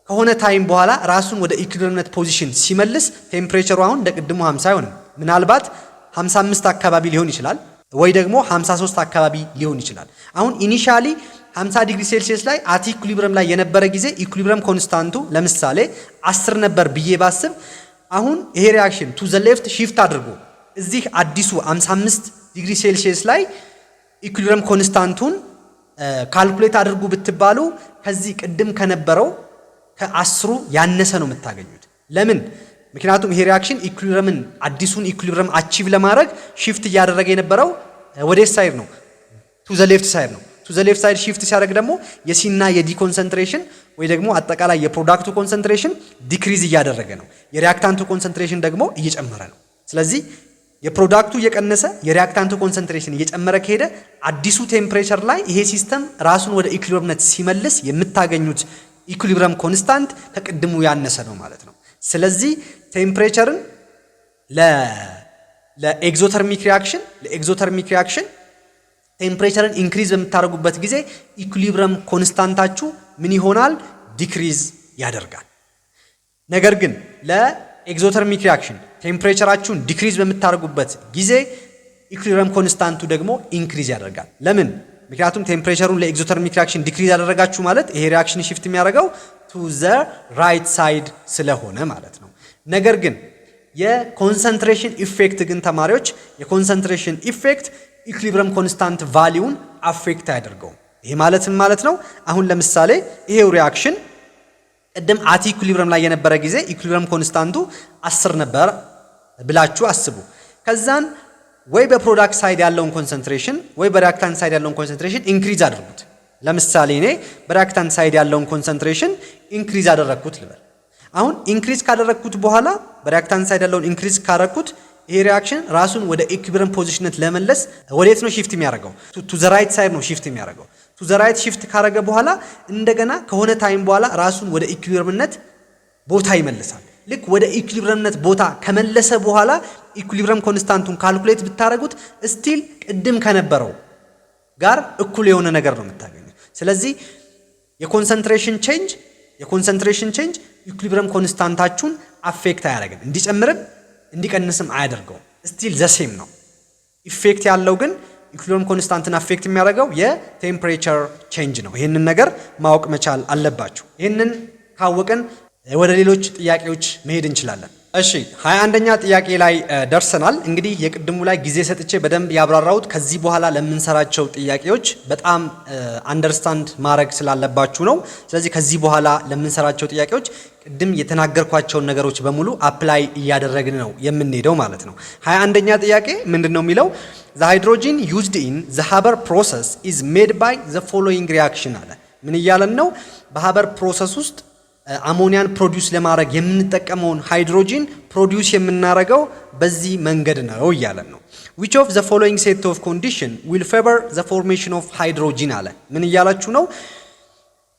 ከሆነ ታይም በኋላ ራሱን ወደ ኢኩሊብረምነት ፖዚሽን ሲመልስ ቴምፕሬቸሩ አሁን እንደ ቅድሙ 50 አይሆንም። ምናልባት 55 አካባቢ ሊሆን ይችላል፣ ወይ ደግሞ 53 አካባቢ ሊሆን ይችላል። አሁን ኢኒሻሊ 50 ዲግሪ ሴልሺየስ ላይ አት ኢኩሊብረም ላይ የነበረ ጊዜ ኢኩሊብረም ኮንስታንቱ ለምሳሌ 10 ነበር ብዬ ባስብ፣ አሁን ይሄ ሪአክሽን ቱ ዘ ሌፍት ሺፍት አድርጎ እዚህ አዲሱ 55 ዲግሪ ሴልሺየስ ላይ ኢኩሊብረም ኮንስታንቱን ካልኩሌት አድርጉ ብትባሉ ከዚህ ቅድም ከነበረው ከ10 ያነሰ ነው የምታገኙት። ለምን? ምክንያቱም ይሄ ሪአክሽን ኢኩሊብረምን አዲሱን ኢኩሊብረም አቺቭ ለማድረግ ሺፍት እያደረገ የነበረው ወደ ሳይድ ነው፣ ቱ ዘ ሌፍት ሳይድ ነው። ቱ ዘ ሌፍት ሳይድ ሺፍት ሲያደርግ ደግሞ የሲ እና የዲ ኮንሰንትሬሽን ወይ ደግሞ አጠቃላይ የፕሮዳክቱ ኮንሰንትሬሽን ዲክሪዝ እያደረገ ነው፣ የሪአክታንቱ ኮንሰንትሬሽን ደግሞ እየጨመረ ነው። ስለዚህ የፕሮዳክቱ እየቀነሰ የሪአክታንቱ ኮንሰንትሬሽን እየጨመረ ከሄደ አዲሱ ቴምፕሬቸር ላይ ይሄ ሲስተም ራሱን ወደ ኢኩሊብረምነት ሲመልስ የምታገኙት ኢኩሊብረም ኮንስታንት ከቅድሙ ያነሰ ነው ማለት ነው። ስለዚህ ቴምፕሬቸርን ለኤግዞተርሚክ ሪአክሽን ቴምፕሬቸርን ኢንክሪዝ በምታደርጉበት ጊዜ ኢኩሊብረም ኮንስታንታችሁ ምን ይሆናል? ዲክሪዝ ያደርጋል። ነገር ግን ለኤግዞተርሚክ ሪአክሽን ቴምፕሬቸራችሁን ዲክሪዝ በምታደርጉበት ጊዜ ኢኩሊብረም ኮንስታንቱ ደግሞ ኢንክሪዝ ያደርጋል። ለምን? ምክንያቱም ቴምፕሬቸሩን ለኤግዞተርሚክ ሪአክሽን ዲክሪዝ ያደረጋችሁ ማለት ይሄ ሪአክሽን ሺፍት የሚያደርገው ቱ ዘ ራይት ሳይድ ስለሆነ ማለት ነው። ነገር ግን የኮንሰንትሬሽን ኢፌክት ግን ተማሪዎች የኮንሰንትሬሽን ኢፌክት ኢኩሊብሪየም ኮንስታንት ቫሊዩን አፌክት አያደርገውም። ይሄ ማለት ነው አሁን ለምሳሌ ይሄው ሪአክሽን ቀደም አቲ ኢኩሊብሪየም ላይ የነበረ ጊዜ ኢኩሊብሪየም ኮንስታንቱ 10 ነበር ብላችሁ አስቡ። ከዛን ወይ በፕሮዳክት ሳይድ ያለውን ኮንሰንትሬሽን ወይ በሪአክታንት ሳይድ ያለውን ኮንሰንትሬሽን ኢንክሪዝ አድርጉት። ለምሳሌ እኔ በሪአክታንት ሳይድ ያለውን ኮንሰንትሬሽን ኢንክሪዝ አደረኩት ልበል። አሁን ኢንክሪዝ ካደረኩት በኋላ በሪአክታንት ሳይድ ያለውን ኢንክሪዝ ካደረኩት ይሄ ሪአክሽን ራሱን ወደ ኢኩሊብሪየም ፖዚሽነት ለመለስ ወዴት ነው ሺፍት የሚያደርገው? ቱ ዘ ራይት ሳይድ ነው ሺፍት የሚያደርገው። ቱ ዘ ራይት ሺፍት ካደረገ በኋላ እንደገና ከሆነ ታይም በኋላ ራሱን ወደ ኢኩሊብሪየምነት ቦታ ይመልሳል። ልክ ወደ ኢኩሊብሪየምነት ቦታ ከመለሰ በኋላ ኢኩሊብሪየም ኮንስታንቱን ካልኩሌት ብታረጉት ስቲል ቅድም ከነበረው ጋር እኩል የሆነ ነገር ነው የምታገኙት። ስለዚህ የኮንሰንትሬሽን ቼንጅ ኢኩሊብሪየም ኮንስታንታችሁን አፌክት አያደርግም፣ እንዲጨምርም እንዲቀንስም አያደርገውም። ስቲል ዘሴም ነው። ኢፌክት ያለው ግን ኢኩሊብሪየም ኮንስታንትን አፌክት የሚያደርገው የቴምፕሬቸር ቼንጅ ነው። ይህንን ነገር ማወቅ መቻል አለባችሁ። ይህንን ካወቅን ወደ ሌሎች ጥያቄዎች መሄድ እንችላለን። እሺ 21ኛ ጥያቄ ላይ ደርሰናል። እንግዲህ የቅድሙ ላይ ጊዜ ሰጥቼ በደንብ ያብራራሁት ከዚህ በኋላ ለምንሰራቸው ጥያቄዎች በጣም አንደርስታንድ ማድረግ ስላለባችሁ ነው። ስለዚህ ከዚህ በኋላ ለምንሰራቸው ጥያቄዎች ቅድም የተናገርኳቸውን ነገሮች በሙሉ አፕላይ እያደረግን ነው የምንሄደው ማለት ነው። 21ኛ ጥያቄ ምንድነው የሚለው? the hydrogen used in the Haber process is made by the following reaction አለ። ምን እያለን ነው? በሀበር ፕሮሰስ ውስጥ አሞኒያን ፕሮዲዩስ ለማድረግ የምንጠቀመውን ሃይድሮጂን ፕሮዲዩስ የምናደርገው በዚህ መንገድ ነው እያለን ነው። which of the following set of condition will favor the formation of hydrogen አለ። ምን እያላችሁ ነው?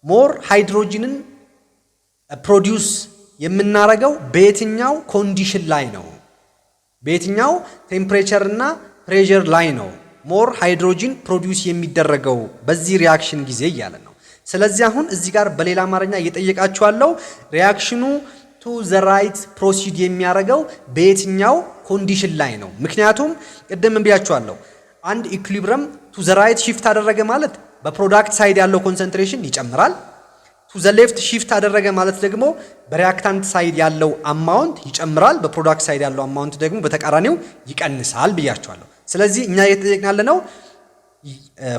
ሞር ሃይድሮጂንን ፕሮዲዩስ የምናደርገው በየትኛው ኮንዲሽን ላይ ነው? በየትኛው ቴምፕሬቸር እና ፕሬሸር ላይ ነው ሞር ሃይድሮጂን ፕሮዲዩስ የሚደረገው በዚህ ሪአክሽን ጊዜ እያለን ነው። ስለዚህ አሁን እዚህ ጋር በሌላ አማርኛ እየጠየቃችኋለሁ ሪአክሽኑ ቱ ዘ ራይት ፕሮሲድ የሚያደርገው በየትኛው ኮንዲሽን ላይ ነው? ምክንያቱም ቅድም ብያችኋለሁ አንድ ኢኩሊብሪየም ቱ ዘ ራይት ሺፍት አደረገ ማለት በፕሮዳክት ሳይድ ያለው ኮንሰንትሬሽን ይጨምራል። ቱ ዘ ሌፍት ሺፍት አደረገ ማለት ደግሞ በሪአክታንት ሳይድ ያለው አማውንት ይጨምራል፣ በፕሮዳክት ሳይድ ያለው አማውንት ደግሞ በተቃራኒው ይቀንሳል ብያችኋለሁ። ስለዚህ እኛ እየተጠየቅን ያለነው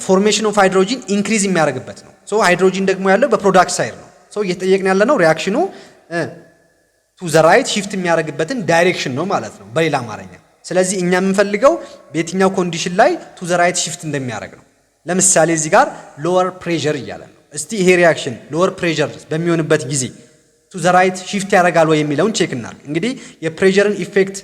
ፎርሜሽን ኦፍ ሃይድሮጂን ኢንክሪዝ የሚያደርግበት ነው። ሶ ሃይድሮጂን ደግሞ ያለው በፕሮዳክት ሳይድ ነው። ሶ እየተጠየቅን ያለነው ሪአክሽኑ ቱ ዘ ራይት ሺፍት የሚያደርግበትን ዳይሬክሽን ነው ማለት ነው በሌላ አማርኛ። ስለዚህ እኛ የምንፈልገው በየትኛው ኮንዲሽን ላይ ቱ ዘ ራይት ሺፍት እንደሚያደርግ ነው። ለምሳሌ እዚህ ጋር ሎወር ፕሬሸር እያለ ነው። እስቲ ይሄ ሪአክሽን ሎወር ፕሬሸር በሚሆንበት ጊዜ ቱ ዘ ራይት ሺፍት ያደርጋል ወይ የሚለውን ቼክ እናድርግ። እንግዲህ የፕሬሸርን ኢፌክት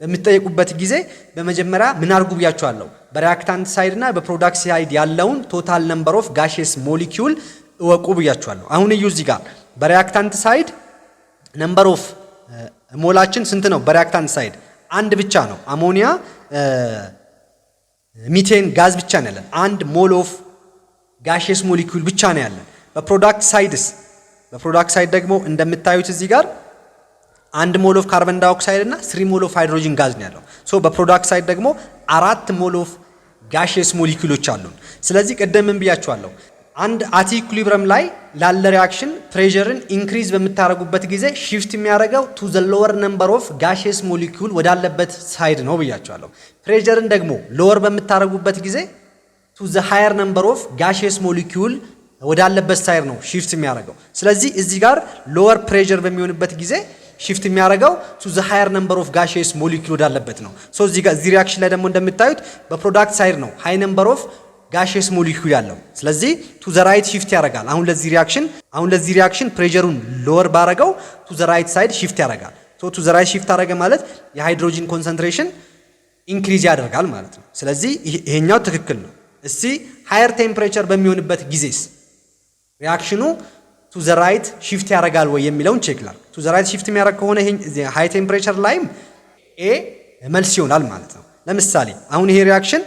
በምትጠይቁበት ጊዜ በመጀመሪያ ምን አድርጉ ብያችኋለሁ? በሪአክታንት ሳይድ እና በፕሮዳክት ሳይድ ያለውን ቶታል ነምበር ኦፍ ጋሼስ ሞሊኪዩል እወቁ ብያችኋለሁ። አሁን እዩ እዚህ ጋር በሪአክታንት ሳይድ ነምበር ኦፍ ሞላችን ስንት ነው? በሪአክታንት ሳይድ አንድ ብቻ ነው። አሞኒያ ሚቴን ጋዝ ብቻ ነው ያለን። አንድ ሞል ኦፍ ጋሼስ ሞሊኪዩል ብቻ ነው ያለን። በፕሮዳክት ሳይድ ደግሞ እንደምታዩት እዚህ ጋር አንድ ሞል ኦፍ ካርበን ዳይኦክሳይድ እና 3 ሞል ኦፍ ሃይድሮጂን ጋዝ ነው ያለው። ሶ በፕሮዳክት ሳይድ ደግሞ 4 ሞል ኦፍ ጋሼስ ሞሊኪዩሎች አሉን። ስለዚህ ቀደም ብያችኋለሁ አንድ አቲ ኢኩሊብሪየም ላይ ላለ ሪአክሽን ፕሬሸርን ኢንክሪዝ በምታረጉበት ጊዜ ሺፍት የሚያደርገው ቱ ዘ ሎወር ነምበር ኦፍ ጋሼስ ሞሊኪዩል ወዳለበት ሳይድ ነው ብያችኋለሁ። ፕሬሸርን ደግሞ ሎወር በምታረጉበት ጊዜ ቱ ዘ ሃየር ነምበር ኦፍ ጋሼስ ሞሊኪዩል ወዳለበት ሳይድ ነው ሺፍት የሚያደርገው። ስለዚህ እዚህ ጋር ሎወር ፕሬሸር በሚሆንበት ጊዜ ሺፍት የሚያደርገው ቱ ዘ ሃየር ነምበር ኦፍ ጋሼስ ሞሊኪዩል ወዳለበት ነው። ሶ እዚህ ጋር እዚህ ሪአክሽን ላይ ደግሞ እንደምታዩት በፕሮዳክት ሳይድ ነው ሃይ ነምበር ኦፍ ጋሼስ ሞሊኪዩል ያለው። ስለዚህ ቱ ዘ ራይት ሺፍት ያደርጋል። አሁን ለዚህ ሪአክሽን ፕሬሸሩን ሎወር ባረገው ቱ ዘ ራይት ሳይድ ሺፍት ያደርጋል። ሶ ቱ ዘ ራይት ሺፍት አደረገ ማለት የሃይድሮጂን ኮንሰንትሬሽን ኢንክሪዝ ያደርጋል ማለት ነው። ስለዚህ ይሄኛው ትክክል ነው። እስቲ ሃየር ቴምፕሬቸር በሚሆንበት ጊዜስ ሪአክሽኑ ቱ ዘ ራይት ሺፍት ያደርጋል ወይ የሚለውን ቼክ ላድርግ። ቱ ዘ ራይት ሺፍት የሚያደርግ ከሆነ ይሄ ሃይ ቴምፕሬቸር ላይም ኤ መልስ ይሆናል ማለት ነው። ለምሳሌ አሁን ይሄ ሪአክሽን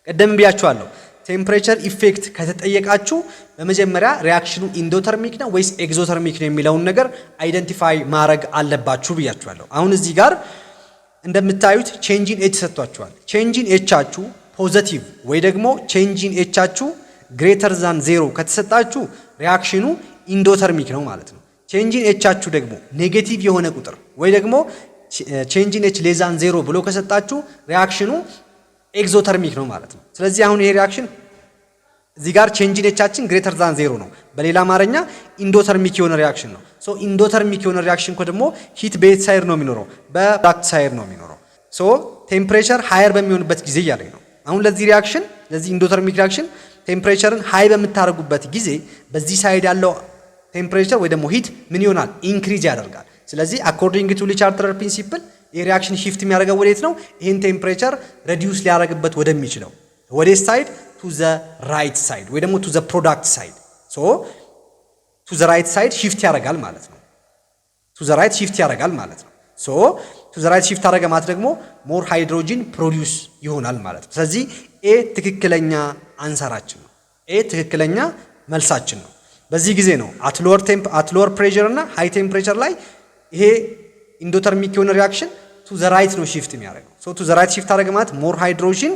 ቀደም ብያችኋለሁ ቴምፕሬቸር ኢፌክት ከተጠየቃችሁ በመጀመሪያ ሪአክሽኑ ኢንዶተርሚክ ነው ወይስ ኤግዞተርሚክ ነው የሚለውን ነገር አይደንቲፋይ ማድረግ አለባችሁ ብያችኋለሁ። አሁን እዚህ ጋር እንደምታዩት ቼንጅ ኢን ኤች ሰጥቷችኋል። ቼንጅ ኢን ኤቻችሁ ፖዚቲቭ ወይ ደግሞ ቼንጅ ኢን ኤቻችሁ ግሬተር ዛን 0 ከተሰጣችሁ ሪአክሽኑ ኢንዶተርሚክ ነው ማለት ነው። ቼንጅ ኢን ኤቻችሁ ደግሞ ኔጌቲቭ የሆነ ቁጥር ወይ ደግሞ ቼንጅ ኢን ኤች ሌስ ዛን 0 ብሎ ከሰጣችሁ ሪአክሽኑ ኤግዞተርሚክ ነው ማለት ነው። ስለዚህ አሁን ይሄ ሪአክሽን እዚህ ጋር ቼንጅ ኢን ኤቻችን ግሬተር ዛን 0 ነው። በሌላ አማርኛ ኢንዶተርሚክ የሆነ ሪአክሽን ነው። ሶ ኢንዶተርሚክ የሆነ ሪአክሽን ደግሞ ሂት በየት ሳይድ ነው የሚኖረው? በፕሮዳክት ሳይድ ነው የሚኖረው። ሶ ቴምፕሬቸር ሃየር በሚሆንበት ጊዜ እያለኝ ነው። አሁን ለዚህ ሪአክሽን ለዚህ ኢንዶተርሚክ ሪአክሽን ቴምፕሬቸርን ሃይ በምታደርጉበት ጊዜ በዚህ ሳይድ ያለው ቴምፕሬቸር ወይ ደግሞ ሂት ምን ይሆናል? ኢንክሪዝ ያደርጋል። ስለዚህ አኮርዲንግ ቱ ሊቻርተር ፕሪንሲፕል ይሄ ሪአክሽን ሺፍት የሚያደርገው ወዴት ነው? ይሄን ቴምፕሬቸር ሬዲዩስ ሊያደርግበት ወደሚችለው ወዴት ሳይድ? ቱ ዘ ራይት ሳይድ ወይ ደግሞ ቱ ዘ ፕሮዳክት ሳይድ። ሶ ቱ ዘ ራይት ሳይድ ሺፍት ያደርጋል ማለት ነው። ቱ ዘ ራይት ሺፍት ያደርጋል ማለት ነው። ሶ ቱ ዘ ራይት ሺፍት አደረገ ማለት ደግሞ ሞር ሃይድሮጂን ፕሮዲዩስ ይሆናል ማለት ነው። ስለዚህ ኤ ትክክለኛ አንሰራችን ነው። ኤ ትክክለኛ መልሳችን ነው። በዚህ ጊዜ ነው አት ሎወር ፕሬሸር እና ሃይ ቴምፕሬቸር ላይ ይሄ ኢንዶተርሚክ የሆነ ሪአክሽን ቱ ዘ ራይት ነው ሺፍት የሚያደርገው። ሶ ቱ ዘ ራይት ሺፍት አደረገ ማለት ሞር ሃይድሮጂን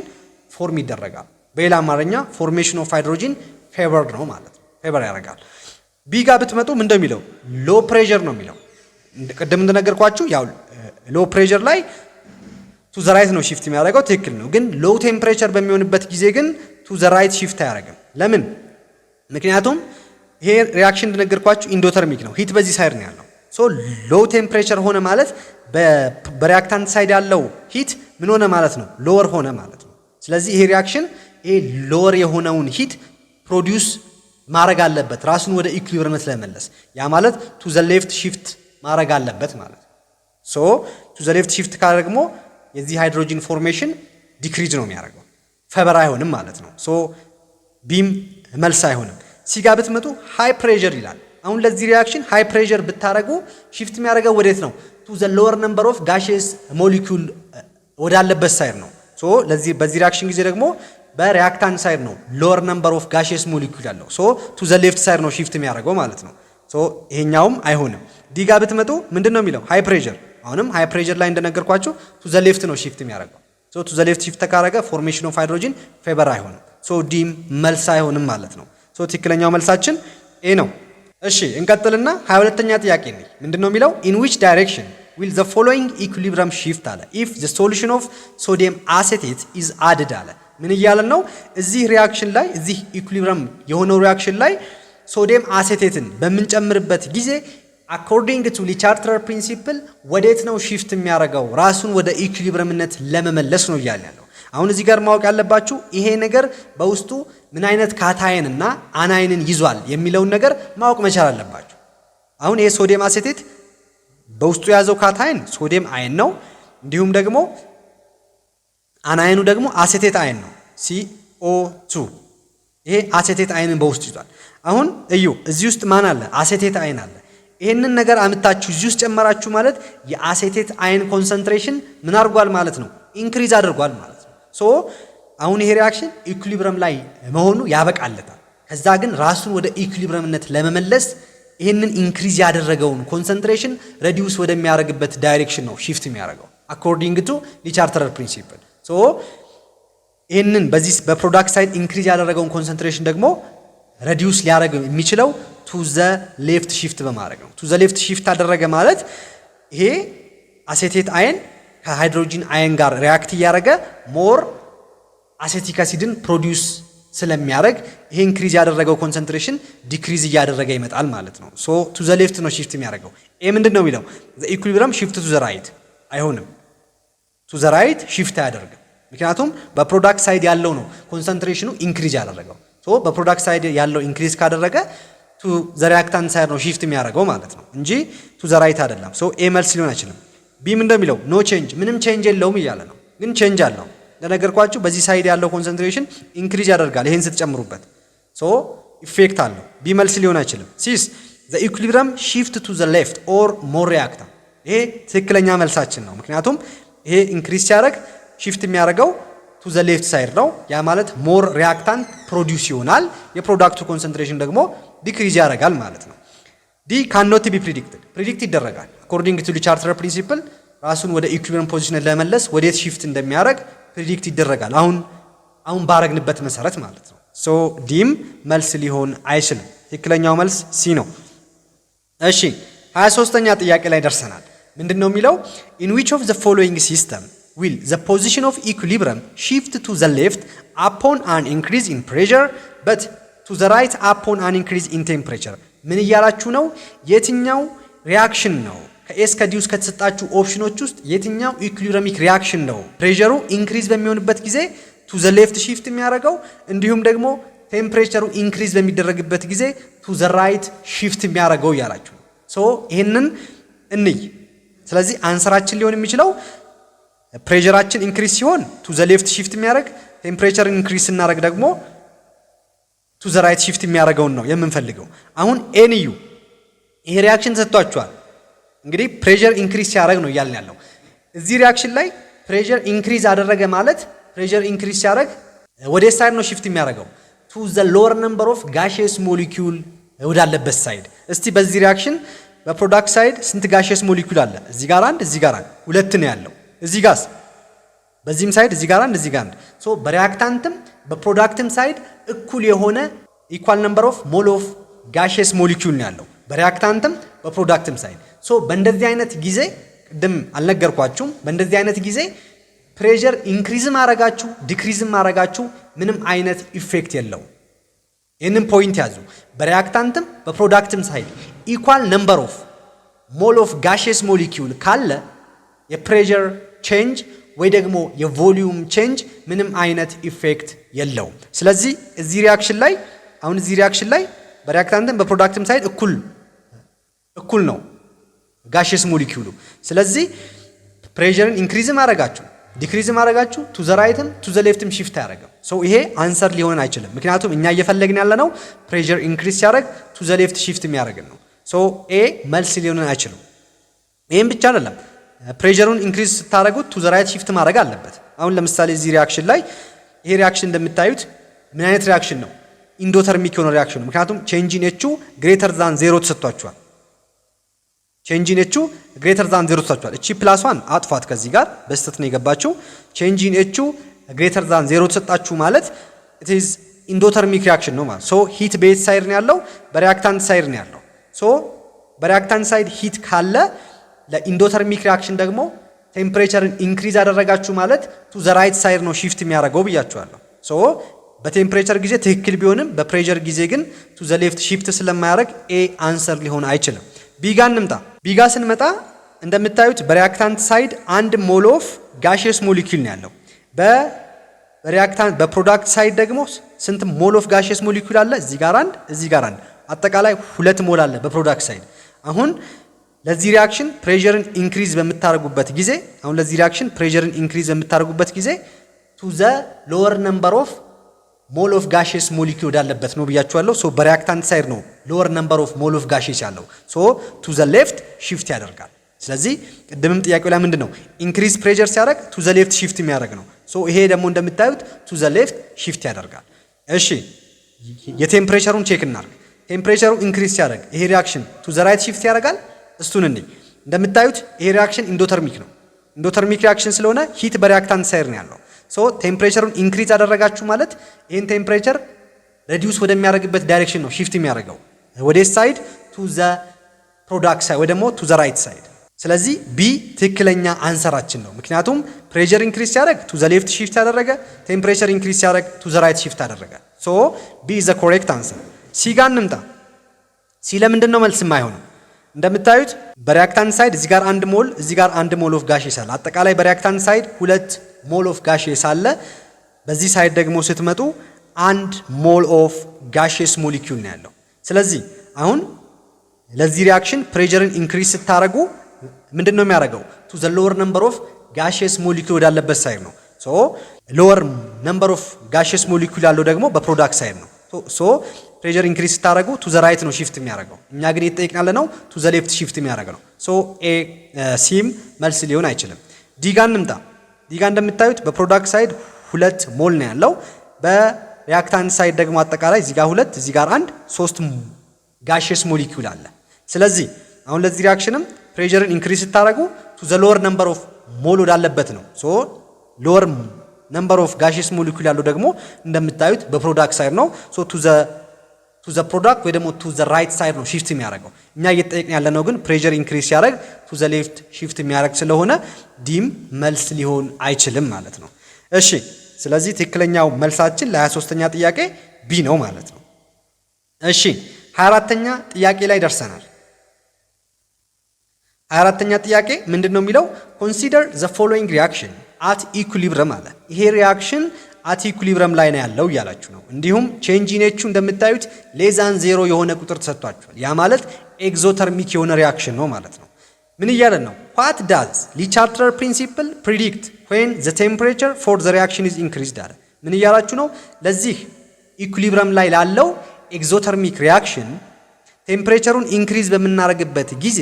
ፎርም ይደረጋል። በሌላ አማርኛ ፎርሜሽን ኦፍ ሃይድሮጂን ፌቨርድ ነው ማለት ነው። ፌቨር ያደርጋል። ቢ ጋር ብትመጡ ምን እንደሚለው ሎ ፕሬሸር ነው የሚለው። ቅድም እንደነገርኳችሁ ያው ሎ ፕሬሸር ላይ ቱ ዘ ራይት ነው ሺፍት የሚያደርገው ትክክል ነው። ግን ሎ ቴምፕሬቸር በሚሆንበት ጊዜ ግን ቱ ዘ ራይት ሺፍት አያደርግም። ለምን? ምክንያቱም ይሄ ሪአክሽን እንደነገርኳችሁ ኢንዶተርሚክ ነው። ሂት በዚህ ሳይድ ነው ያለው። ሶ ሎ ቴምፕሬቸር ሆነ ማለት በሪአክታንት ሳይድ ያለው ሂት ምን ሆነ ማለት ነው? ሎወር ሆነ ማለት ነው። ስለዚህ ይሄ ሪአክሽን ይሄ ሎወር የሆነውን ሂት ፕሮዲዩስ ማድረግ አለበት ራሱን ወደ ኢኩሊብሪየምነት ለመመለስ። ያ ማለት ቱ ዘ ሌፍት ሺፍት ማድረግ አለበት ማለት ነው። ሶ ቱ ዘ ሌፍት ሺፍት ካደረግሞ የዚህ ሃይድሮጂን ፎርሜሽን ዲክሪዝ ነው የሚያደርገው፣ ፌቨር አይሆንም ማለት ነው። ሶ ቢም መልስ አይሆንም። ሲጋ ብትመጡ ሃይ ፕሬሸር ይላል። አሁን ለዚህ ሪአክሽን ሃይ ፕሬሸር ብታረጉ ሺፍት የሚያደርገው ወዴት ነው? ቱ ዘ ሎወር ነምበር ኦፍ ጋሼስ ሞሊኩል ወዳለበት ሳይድ ነው። ሶ ለዚህ በዚህ ሪአክሽን ጊዜ ደግሞ በሪአክታንት ሳይድ ነው ሎወር ነምበር ኦፍ ጋሼስ ሞሊኩል ያለው። ሶ ቱ ዘ ሌፍት ሳይድ ነው ሺፍት የሚያደርገው ማለት ነው። ሶ ይሄኛውም አይሆንም። ዲጋ ብትመጡ ምንድን ነው የሚለው? ሃይ ፕሬሸር። አሁንም ሃይ ፕሬሸር ላይ እንደነገርኳችሁ ቱ ዘ ሌፍት ነው ሺፍት የሚያደርገው። ሶ ቱ ዘ ሌፍት ሺፍት ካረገ ፎርሜሽን ኦፍ ሃይድሮጂን ፌቨር አይሆንም። ሶ ዲም መልስ አይሆንም ማለት ነው። ሶ ትክክለኛው መልሳችን ኤ ነው። እሺ እንቀጥልና 22ኛ ጥያቄ ነው። ምንድነው የሚለው? ኢን ዊች ዳይሬክሽን ዊል ዘ ፎሎዊንግ ኢኩሊብሪየም ሺፍት አለ ኢፍ ዘ ሶሉሽን ኦፍ ሶዲየም አሴቴት ኢዝ አድድ አለ። ምን እያለን ነው? እዚህ ሪአክሽን ላይ እዚህ ኢኩሊብሪየም የሆነው ሪአክሽን ላይ ሶዲየም አሴቴትን በምንጨምርበት ጊዜ አኮርዲንግ ቱ ሊቻርተር ፕሪንሲፕል ወዴት ነው ሺፍት የሚያደርገው? ራሱን ወደ ኢኩሊብሪየምነት ለመመለስ ነው እያለ ያለው። አሁን እዚህ ጋር ማወቅ ያለባችሁ ይሄ ነገር በውስጡ ምን አይነት ካታየን እና አናይንን ይዟል የሚለውን ነገር ማወቅ መቻል አለባችሁ። አሁን ይሄ ሶዲየም አሴቴት በውስጡ የያዘው ካታየን ሶዲየም አይን ነው። እንዲሁም ደግሞ አናይኑ ደግሞ አሴቴት አይን ነው CO2። ይሄ አሴቴት አይንን በውስጡ ይዟል። አሁን እዩ እዚህ ውስጥ ማን አለ? አሴቴት አይን አለ። ይሄንን ነገር አምታችሁ እዚህ ውስጥ ጨመራችሁ ማለት የአሴቴት አይን ኮንሰንትሬሽን ምን አድርጓል ማለት ነው? ኢንክሪዝ አድርጓል ማለት ነው። ሶ አሁን ይሄ ሪአክሽን ኢኩሊብሪየም ላይ መሆኑ ያበቃለታል። ከዛ ግን ራሱን ወደ ኢኩሊብሪየምነት ለመመለስ ይሄንን ኢንክሪዝ ያደረገውን ኮንሰንትሬሽን ሬዲዩስ ወደሚያደርግበት ዳይሬክሽን ነው ሺፍት የሚያደርገው አኮርዲንግ ቱ ሊቻርተር ፕሪንሲፕል። ሶ ይሄንን በዚህ በፕሮዳክት ሳይድ ኢንክሪዝ ያደረገውን ኮንሰንትሬሽን ደግሞ ሬዲዩስ ሊያደርግ የሚችለው ቱ ዘ ሌፍት ሺፍት በማድረግ ነው። ቱ ዘ ሌፍት ሺፍት አደረገ ማለት ይሄ አሴቴት አይን ከሃይድሮጂን አይን ጋር ሪአክት እያደረገ ሞር አሴቲክ አሲድን ፕሮዲዩስ ስለሚያደርግ ይሄ ኢንክሪዝ ያደረገው ኮንሰንትሬሽን ዲክሪዝ እያደረገ ይመጣል ማለት ነው። ሶ ቱ ዘ ሌፍት ነው ሺፍት የሚያደርገው። ይሄ ምንድን ነው የሚለው? ዘ ኢኩሊብሪየም ሺፍት ቱ ዘ ራይት አይሆንም። ቱ ዘ ራይት ሺፍት አያደርግም። ምክንያቱም በፕሮዳክት ሳይድ ያለው ነው ኮንሰንትሬሽኑ ኢንክሪዝ ያደረገው። ሶ በፕሮዳክት ሳይድ ያለው ኢንክሪዝ ካደረገ ቱ ዘ ሪአክታንት ሳይድ ነው ሺፍት የሚያደርገው ማለት ነው እንጂ ቱ ዘ ራይት አይደለም። ሶ ኤ መልስ ሊሆን አይችልም። ቢም እንደሚለው ኖ ቼንጅ ምንም ቼንጅ የለውም እያለ ነው። ግን ቼንጅ አለው። እንደነገርኳችሁ በዚህ ሳይድ ያለው ኮንሰንትሬሽን ኢንክሪዝ ያደርጋል ይሄን ስትጨምሩበት። ሶ ኢፌክት አለው። ቢ መልስ ሊሆን አይችልም። ሲስ ዘ ኢኩሊብሪየም ሺፍት ቱ ዘ ሌፍት ኦር ሞር ሪአክታንት። ይሄ ትክክለኛ መልሳችን ነው። ምክንያቱም ይሄ ኢንክሪዝ ሲያደርግ ሺፍት የሚያደርገው ቱ ዘ ሌፍት ሳይድ ነው። ያ ማለት ሞር ሪአክታንት ፕሮዲዩስ ይሆናል። የፕሮዳክቱ ኮንሰንትሬሽን ደግሞ ዲክሪዝ ያደርጋል ማለት ነው። ዲ ካንኖት ቢ ፕሪዲክትድ ፕሪዲክት ይደረጋል አኮርዲንግ ቱ ሊቻርተር ፕሪንሲፕል ራሱን ወደ ኢኩሊብሪየም ፖዚሽን ለመመለስ ወዴት ሺፍት እንደሚያደርግ ፕሪዲክት ይደረጋል። አሁን አሁን ባረግንበት መሰረት ማለት ነው። ሶ ዲም መልስ ሊሆን አይችልም። ትክክለኛው መልስ ሲ ነው። እሺ 23ኛ ጥያቄ ላይ ደርሰናል። ምንድነው የሚለው? in which of the following system will the position of equilibrium shift to the left upon an increase in pressure but to the right upon an increase in temperature? ምን እያላችሁ ነው? የትኛው ሪአክሽን ነው ከኤስ ከዲውስ ከተሰጣችሁ ኦፕሽኖች ውስጥ የትኛው ኢኩሊብሪየሚክ ሪአክሽን ነው ፕሬሸሩ ኢንክሪዝ በሚሆንበት ጊዜ ቱ ዘ ሌፍት ሺፍት የሚያደርገው እንዲሁም ደግሞ ቴምፕሬቸሩ ኢንክሪዝ በሚደረግበት ጊዜ ቱ ዘ ራይት ሺፍት የሚያደርገው እያላችሁ ነው። ሶ ይሄንን እንይ። ስለዚህ አንሰራችን ሊሆን የሚችለው ፕሬሸራችን ኢንክሪዝ ሲሆን ቱ ዘ ሌፍት ሺፍት የሚያደርግ፣ ቴምፕሬቸር ኢንክሪዝ ስናደርግ ደግሞ ቱ ዘ ራይት ሺፍት የሚያደርገውን ነው የምንፈልገው። አሁን ኤንዩ ይሄ ሪአክሽን ተሰጥቷችኋል። እንግዲህ ፕሬሸር ኢንክሪዝ ሲያደርግ ነው እያልን ያለው። እዚህ ሪአክሽን ላይ ፕሬሸር ኢንክሪዝ አደረገ ማለት ፕሬሸር ኢንክሪዝ ሲያደርግ ወደ ሳይድ ነው ሺፍት የሚያደርገው ቱ ዘ ሎወር ነምበር ኦፍ ጋሺየስ ሞሊኪዩል ወዳለበት ሳይድ። እስቲ በዚህ ሪአክሽን በፕሮዳክት ሳይድ ስንት ጋሺየስ ሞሊኪዩል አለ? እዚህ ጋር አንድ፣ እዚህ ጋር አንድ፣ ሁለት ነው ያለው። እዚህ ጋርስ በዚህም ሳይድ እዚህ ጋር አንድ፣ እዚህ ጋር አንድ። ሶ በሪአክታንትም በፕሮዳክትም ሳይድ እኩል የሆነ ኢኳል ነምበር ኦፍ ሞል ኦፍ ጋሺየስ ሞሊኪዩል ነው ያለው በሪአክታንትም በፕሮዳክትም ሳይድ። ሶ በእንደዚህ አይነት ጊዜ ቅድም አልነገርኳችሁም? በእንደዚህ አይነት ጊዜ ፕሬሸር ኢንክሪዝም አረጋችሁ ዲክሪዝም አረጋችሁ ምንም አይነት ኢፌክት የለው። ይህንን ፖይንት ያዙ። በሪአክታንትም በፕሮዳክትም ሳይድ ኢኳል ነምበር ኦፍ ሞል ኦፍ ጋሺየስ ሞሊኪዩል ካለ የፕሬሸር ቼንጅ ወይ ደግሞ የቮሊዩም ቼንጅ ምንም አይነት ኢፌክት የለውም። ስለዚህ እዚህ ሪአክሽን ላይ አሁን እዚህ ሪአክሽን ላይ በሪአክታንትም በፕሮዳክትም ሳይድ እኩል ነው ጋሺየስ ሞሊኪዩሉ። ስለዚህ ፕሬሸርን ኢንክሪዝም አረጋችሁ ዲክሪዝም አረጋችሁ ቱ ዘ ራይትም ቱ ዘ ሌፍትም ሺፍት ያደርጋል። ሶ ይሄ አንሰር ሊሆን አይችልም። ምክንያቱም እኛ እየፈለግን ያለ ነው ፕሬሸር ኢንክሪዝ ሲያደርግ ቱ ዘ ሌፍት ሺፍት የሚያደርግን ነው። ሶ ኤ መልስ ሊሆን አይችልም። ይሄም ብቻ አይደለም፣ ፕሬሸሩን ኢንክሪዝ ስታደርጉት ቱ ዘ ራይት ሺፍት ማድረግ አለበት። አሁን ለምሳሌ እዚህ ሪአክሽን ላይ ይሄ ሪአክሽን እንደምታዩት ምን አይነት ሪአክሽን ነው? ኢንዶተርሚክ የሆነ ሪአክሽን ነው። ምክንያቱም ቼንጅ ኢን ኤቹ ግሬተር ዛን ዜሮ ተሰጥቷቸዋል። ቼንጅ ኢን ኤቹ ግሬተር ዛን ዜሮ ተሰጥቷል። እቺ ፕላስዋን አጥፋት፣ ከዚህ ጋር በስተት ነው የገባችው። ቼንጅ ኢን ኤቹ ግሬተር ዛን ዜሮ ተሰጣችሁ ማለት ኢት ኢዝ ኢንዶተርሚክ ሪአክሽን ነው ማለት። ሶ ሂት በየት ሳይድ ነው ያለው? በሪአክታንት ሳይድ ነው ያለው። ሶ በሪአክታንት ሳይድ ሂት ካለ ለኢንዶተርሚክ ሪአክሽን ደግሞ ቴምፕሬቸርን ኢንክሪዝ አደረጋችሁ ማለት ቱ ዘ ራይት ሳይድ ነው ሺፍት የሚያደርገው ብያችኋለሁ። ሶ በቴምፕሬቸር ጊዜ ትክክል ቢሆንም በፕሬሸር ጊዜ ግን ቱ ዘ ሌፍት ሺፍት ስለማያደርግ ኤ አንሰር ሊሆን አይችልም። ቢጋ እንምጣ። ቢጋ ስንመጣ እንደምታዩት በሪአክታንት ሳይድ አንድ ሞል ኦፍ ጋሺየስ ሞሊኪዩል ነው ያለው። በሪአክታንት በፕሮዳክት ሳይድ ደግሞ ስንት ሞል ኦፍ ጋሺየስ ሞሊኪዩል አለ? እዚህ ጋር አንድ፣ እዚህ ጋር አንድ፣ አጠቃላይ ሁለት ሞል አለ በፕሮዳክት ሳይድ። አሁን ለዚህ ሪአክሽን ፕሬሸርን ኢንክሪዝ በምታደርጉበት ጊዜ ቱ ዘ ሎወር ነምበር ኦፍ ሞል ኦፍ ጋሺየስ ሞሊኪዩል ወዳለበት ነው ብያችኋለሁ። ሶ በሪአክታንት ሳይድ ነው ሎወር ነምበር ኦፍ ሞል ኦፍ ጋሺየስ ያለው። ሶ ቱ ዘ ሌፍት ሺፍት ያደርጋል። ስለዚህ ቅድምም ጥያቄው ላይ ምንድነው ኢንክሪዝ ፕሬሸር ሲያደርግ ቱ ዘ ሌፍት ሺፍት የሚያደርግ ነው። ሶ ይሄ ደግሞ እንደምታዩት ቱ ዘ ሌፍት ሺፍት ያደርጋል። እሺ የቴምፕሬቸሩን ቼክ እናድርግ። ቴምፕሬቸሩ ኢንክሪዝ ሲያደርግ ይሄ ሪአክሽን ቱ ዘ ራይት ሺፍት ያደርጋል። እሱን እንይ። እንደምታዩት ይሄ ሪአክሽን ኢንዶተርሚክ ነው። ኢንዶተርሚክ ሪአክሽን ስለሆነ ሂት በሪአክታንት ሳይድ ነው ያለው። ሶ ቴምፕሬቸሩን ኢንክሪዝ አደረጋችሁ ማለት ይሄን ቴምፕሬቸር ሬዲዩስ ወደሚያደርግበት ዳይሬክሽን ነው ሺፍት የሚያደርገው ወደ ሳይድ ቱ ዘ ፕሮዳክት ሳይድ ወይ ደግሞ ቱ ዘ ራይት ሳይድ። ስለዚህ ቢ ትክክለኛ አንሰራችን ነው። ምክንያቱም ፕሬሸር ኢንክሪዝ ሲያደርግ ቱ ዘ ሌፍት ሺፍት ያደረገ፣ ቴምፕሬቸር ኢንክሪዝ ሲያደርግ ቱ ዘ ራይት ሺፍት ያደረገ። ሶ ቢ ኢዝ ዘ ኮሬክት አንሰር። ሲ ጋር እንምጣ። ሲ ለምንድን ነው መልስ የማይሆነው? እንደምታዩት በሪአክታንት ሳይድ እዚህ ጋር አንድ ሞል እዚህ ጋር አንድ ሞል ኦፍ ጋሺየስ አለ። አጠቃላይ በሪአክታንት ሳይድ ሁለት ሞል ኦፍ ጋሺየስ አለ። በዚህ ሳይድ ደግሞ ስትመጡ አንድ ሞል ኦፍ ጋሺየስ ሞሊኪዩል ነው ያለው። ስለዚህ አሁን ለዚህ ሪአክሽን ፕሬሸርን ኢንክሪዝ ስታደርጉ ምንድን ነው የሚያደርገው? ቱ ዘ ሎወር ነምበር ኦፍ ጋሺየስ ሞሊኪዩል ወዳለበት ሳይድ ነው። ሶ ሎወር ነምበር ኦፍ ጋሺየስ ሞሊኪዩል ያለው ደግሞ በፕሮዳክት ሳይድ ነው። ሶ ፕሬሸር ኢንክሪዝ ስታደርጉ ቱ ዘ ራይት ነው ሺፍት የሚያደርገው። እኛ ግን እየተጠየቅን ያለ ነው ቱ ዘ ሌፍት ሺፍት የሚያደርግ ነው። ሶ ኤ ሲም መልስ ሊሆን አይችልም። ዲ ጋር እንምጣ። ዲ ጋር እንደምታዩት በፕሮዳክት ሳይድ ሁለት ሞል ነው ያለው። በሪአክታንት ሳይድ ደግሞ አጠቃላይ እዚህ ጋር ሁለት እዚህ ጋር አንድ ሶስት ጋሺየስ ሞሊኪዩል አለ። ስለዚህ አሁን ለዚህ ሪአክሽንም ፕሬሸርን ኢንክሪዝ ስታደርጉ ቱ ዘ ሎወር ነምበር ኦፍ ሞል ወዳለበት ነው። ሶ ሎወር ነምበር ኦፍ ጋሺየስ ሞሊኩል ያለው ደግሞ እንደምታዩት በፕሮዳክት ሳይድ ነው። ሶ ቱ ዘ ፕሮዳክት ወይ ደግሞ ቱ ዘ ራይት ሳይድ ነው ሺፍት የሚያደርገው። እኛ እየተጠየቅን ያለነው ግን ፕሬሸር ኢንክሪዝ ሲያደርግ ቱ ዘ ሌፍት ሺፍት የሚያደርግ ስለሆነ ዲም መልስ ሊሆን አይችልም ማለት ነው። እሺ ስለዚህ ትክክለኛው መልሳችን ለ23ኛ ጥያቄ ቢ ነው ማለት ነው። እሺ 24ኛ ጥያቄ ላይ ደርሰናል። 24ኛ ጥያቄ ምንድነው የሚለው? ኮንሲደር ዘ ፎሎዊንግ ሪአክሽን አት ኢኩሊብረም አለ። ይሄ ሪአክሽን አት ኢኩሊብረም ላይ ነው ያለው እያላችሁ ነው። እንዲሁም ቼንጅ ኢኔቹ እንደምታዩት ሌዛን ዜሮ የሆነ ቁጥር ተሰጥቷችኋል። ያ ማለት ኤግዞተርሚክ የሆነ ሪአክሽን ነው ማለት ነው። ምን እያለን ነው? ዋት ዳዝ ሊ ቻርተር ፕሪንሲፕል ፕሪዲክት ዌን ዘ ቴምፕሬቸር ፎር ዘ ሪአክሽን ኢዝ ኢንክሪዝድ አለ። ምን እያላችሁ ነው? ለዚህ ኢኩሊብረም ላይ ላለው ኤግዞተርሚክ ሪአክሽን ቴምፕሬቸሩን ኢንክሪዝ በምናደርግበት ጊዜ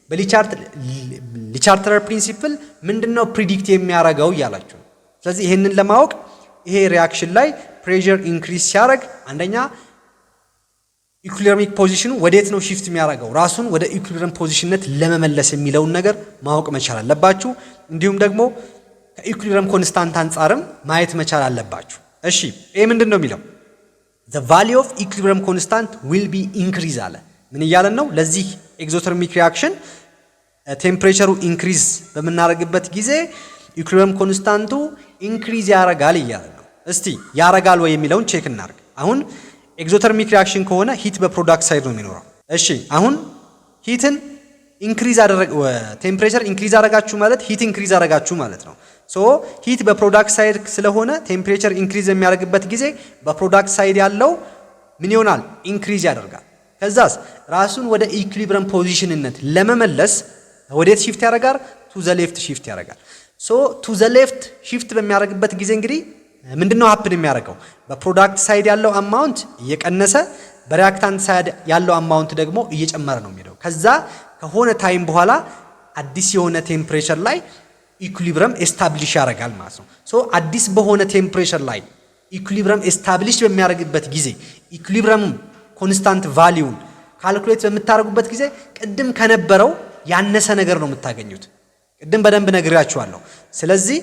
በሊቻርተር ፕሪንሲፕል ምንድነው ፕሪዲክት የሚያደርገው እያላችሁ ነው። ስለዚህ ይሄንን ለማወቅ ይሄ ሪአክሽን ላይ ፕሬሸር ኢንክሪዝ ሲያደርግ አንደኛ ኢኩሊብረሚክ ፖዚሽኑ ወዴት ነው ሺፍት የሚያደርገው ራሱን ወደ ኢኩሊብረም ፖዚሽንነት ለመመለስ የሚለውን ነገር ማወቅ መቻል አለባችሁ። እንዲሁም ደግሞ ከኢኩሊብረም ኮንስታንት አንጻርም ማየት መቻል አለባችሁ። እሺ ይሄ ምንድነው የሚለው? the value of equilibrium constant will be increase አለ። ምን እያለን ነው? ለዚህ ኤግዞተርሚክ ሪአክሽን ቴምፕሬቸሩ ኢንክሪዝ በምናደርግበት ጊዜ ኢኩሊብረም ኮንስታንቱ ኢንክሪዝ ያረጋል እያለ ነው። እስቲ ያረጋል ወይ የሚለውን ቼክ እናርግ። አሁን ኤግዞተርሚክ ሪአክሽን ከሆነ ሂት በፕሮዳክት ሳይድ ነው የሚኖረው። እሺ አሁን ሂትን ኢንክሪዝ አደረገ ቴምፕሬቸር ኢንክሪዝ አደረጋችሁ ማለት ሂት ኢንክሪዝ አደረጋችሁ ማለት ነው። ሶ ሂት በፕሮዳክት ሳይድ ስለሆነ ቴምፕሬቸር ኢንክሪዝ የሚያደርግበት ጊዜ በፕሮዳክት ሳይድ ያለው ምን ይሆናል? ኢንክሪዝ ያደርጋል። ከዛስ ራሱን ወደ ኢኩሊብረም ፖዚሽንነት ለመመለስ ወዴት ሺፍት ያደርጋል? ቱ ዘ ሌፍት ሺፍት ያደርጋል። ሶ ቱ ዘ ሌፍት ሺፍት በሚያደርግበት ጊዜ እንግዲህ ምንድነው ሀፕን የሚያደርገው? በፕሮዳክት ሳይድ ያለው አማውንት እየቀነሰ በሪአክታንት ሳይድ ያለው አማውንት ደግሞ እየጨመረ ነው የሚሄደው። ከዛ ከሆነ ታይም በኋላ አዲስ የሆነ ቴምፕሬቸር ላይ ኢኩሊብረም ኤስታብሊሽ ያደርጋል ማለት ነው። ሶ አዲስ በሆነ ቴምፕሬቸር ላይ ኢኩሊብረም ኤስታብሊሽ በሚያደርግበት ጊዜ ኢኩሊብረም ኮንስታንት ቫሊዩን ካልኩሌት በምታደርጉበት ጊዜ ቅድም ከነበረው ያነሰ ነገር ነው የምታገኙት። ቅድም በደንብ ነግሬያችኋለሁ። ስለዚህ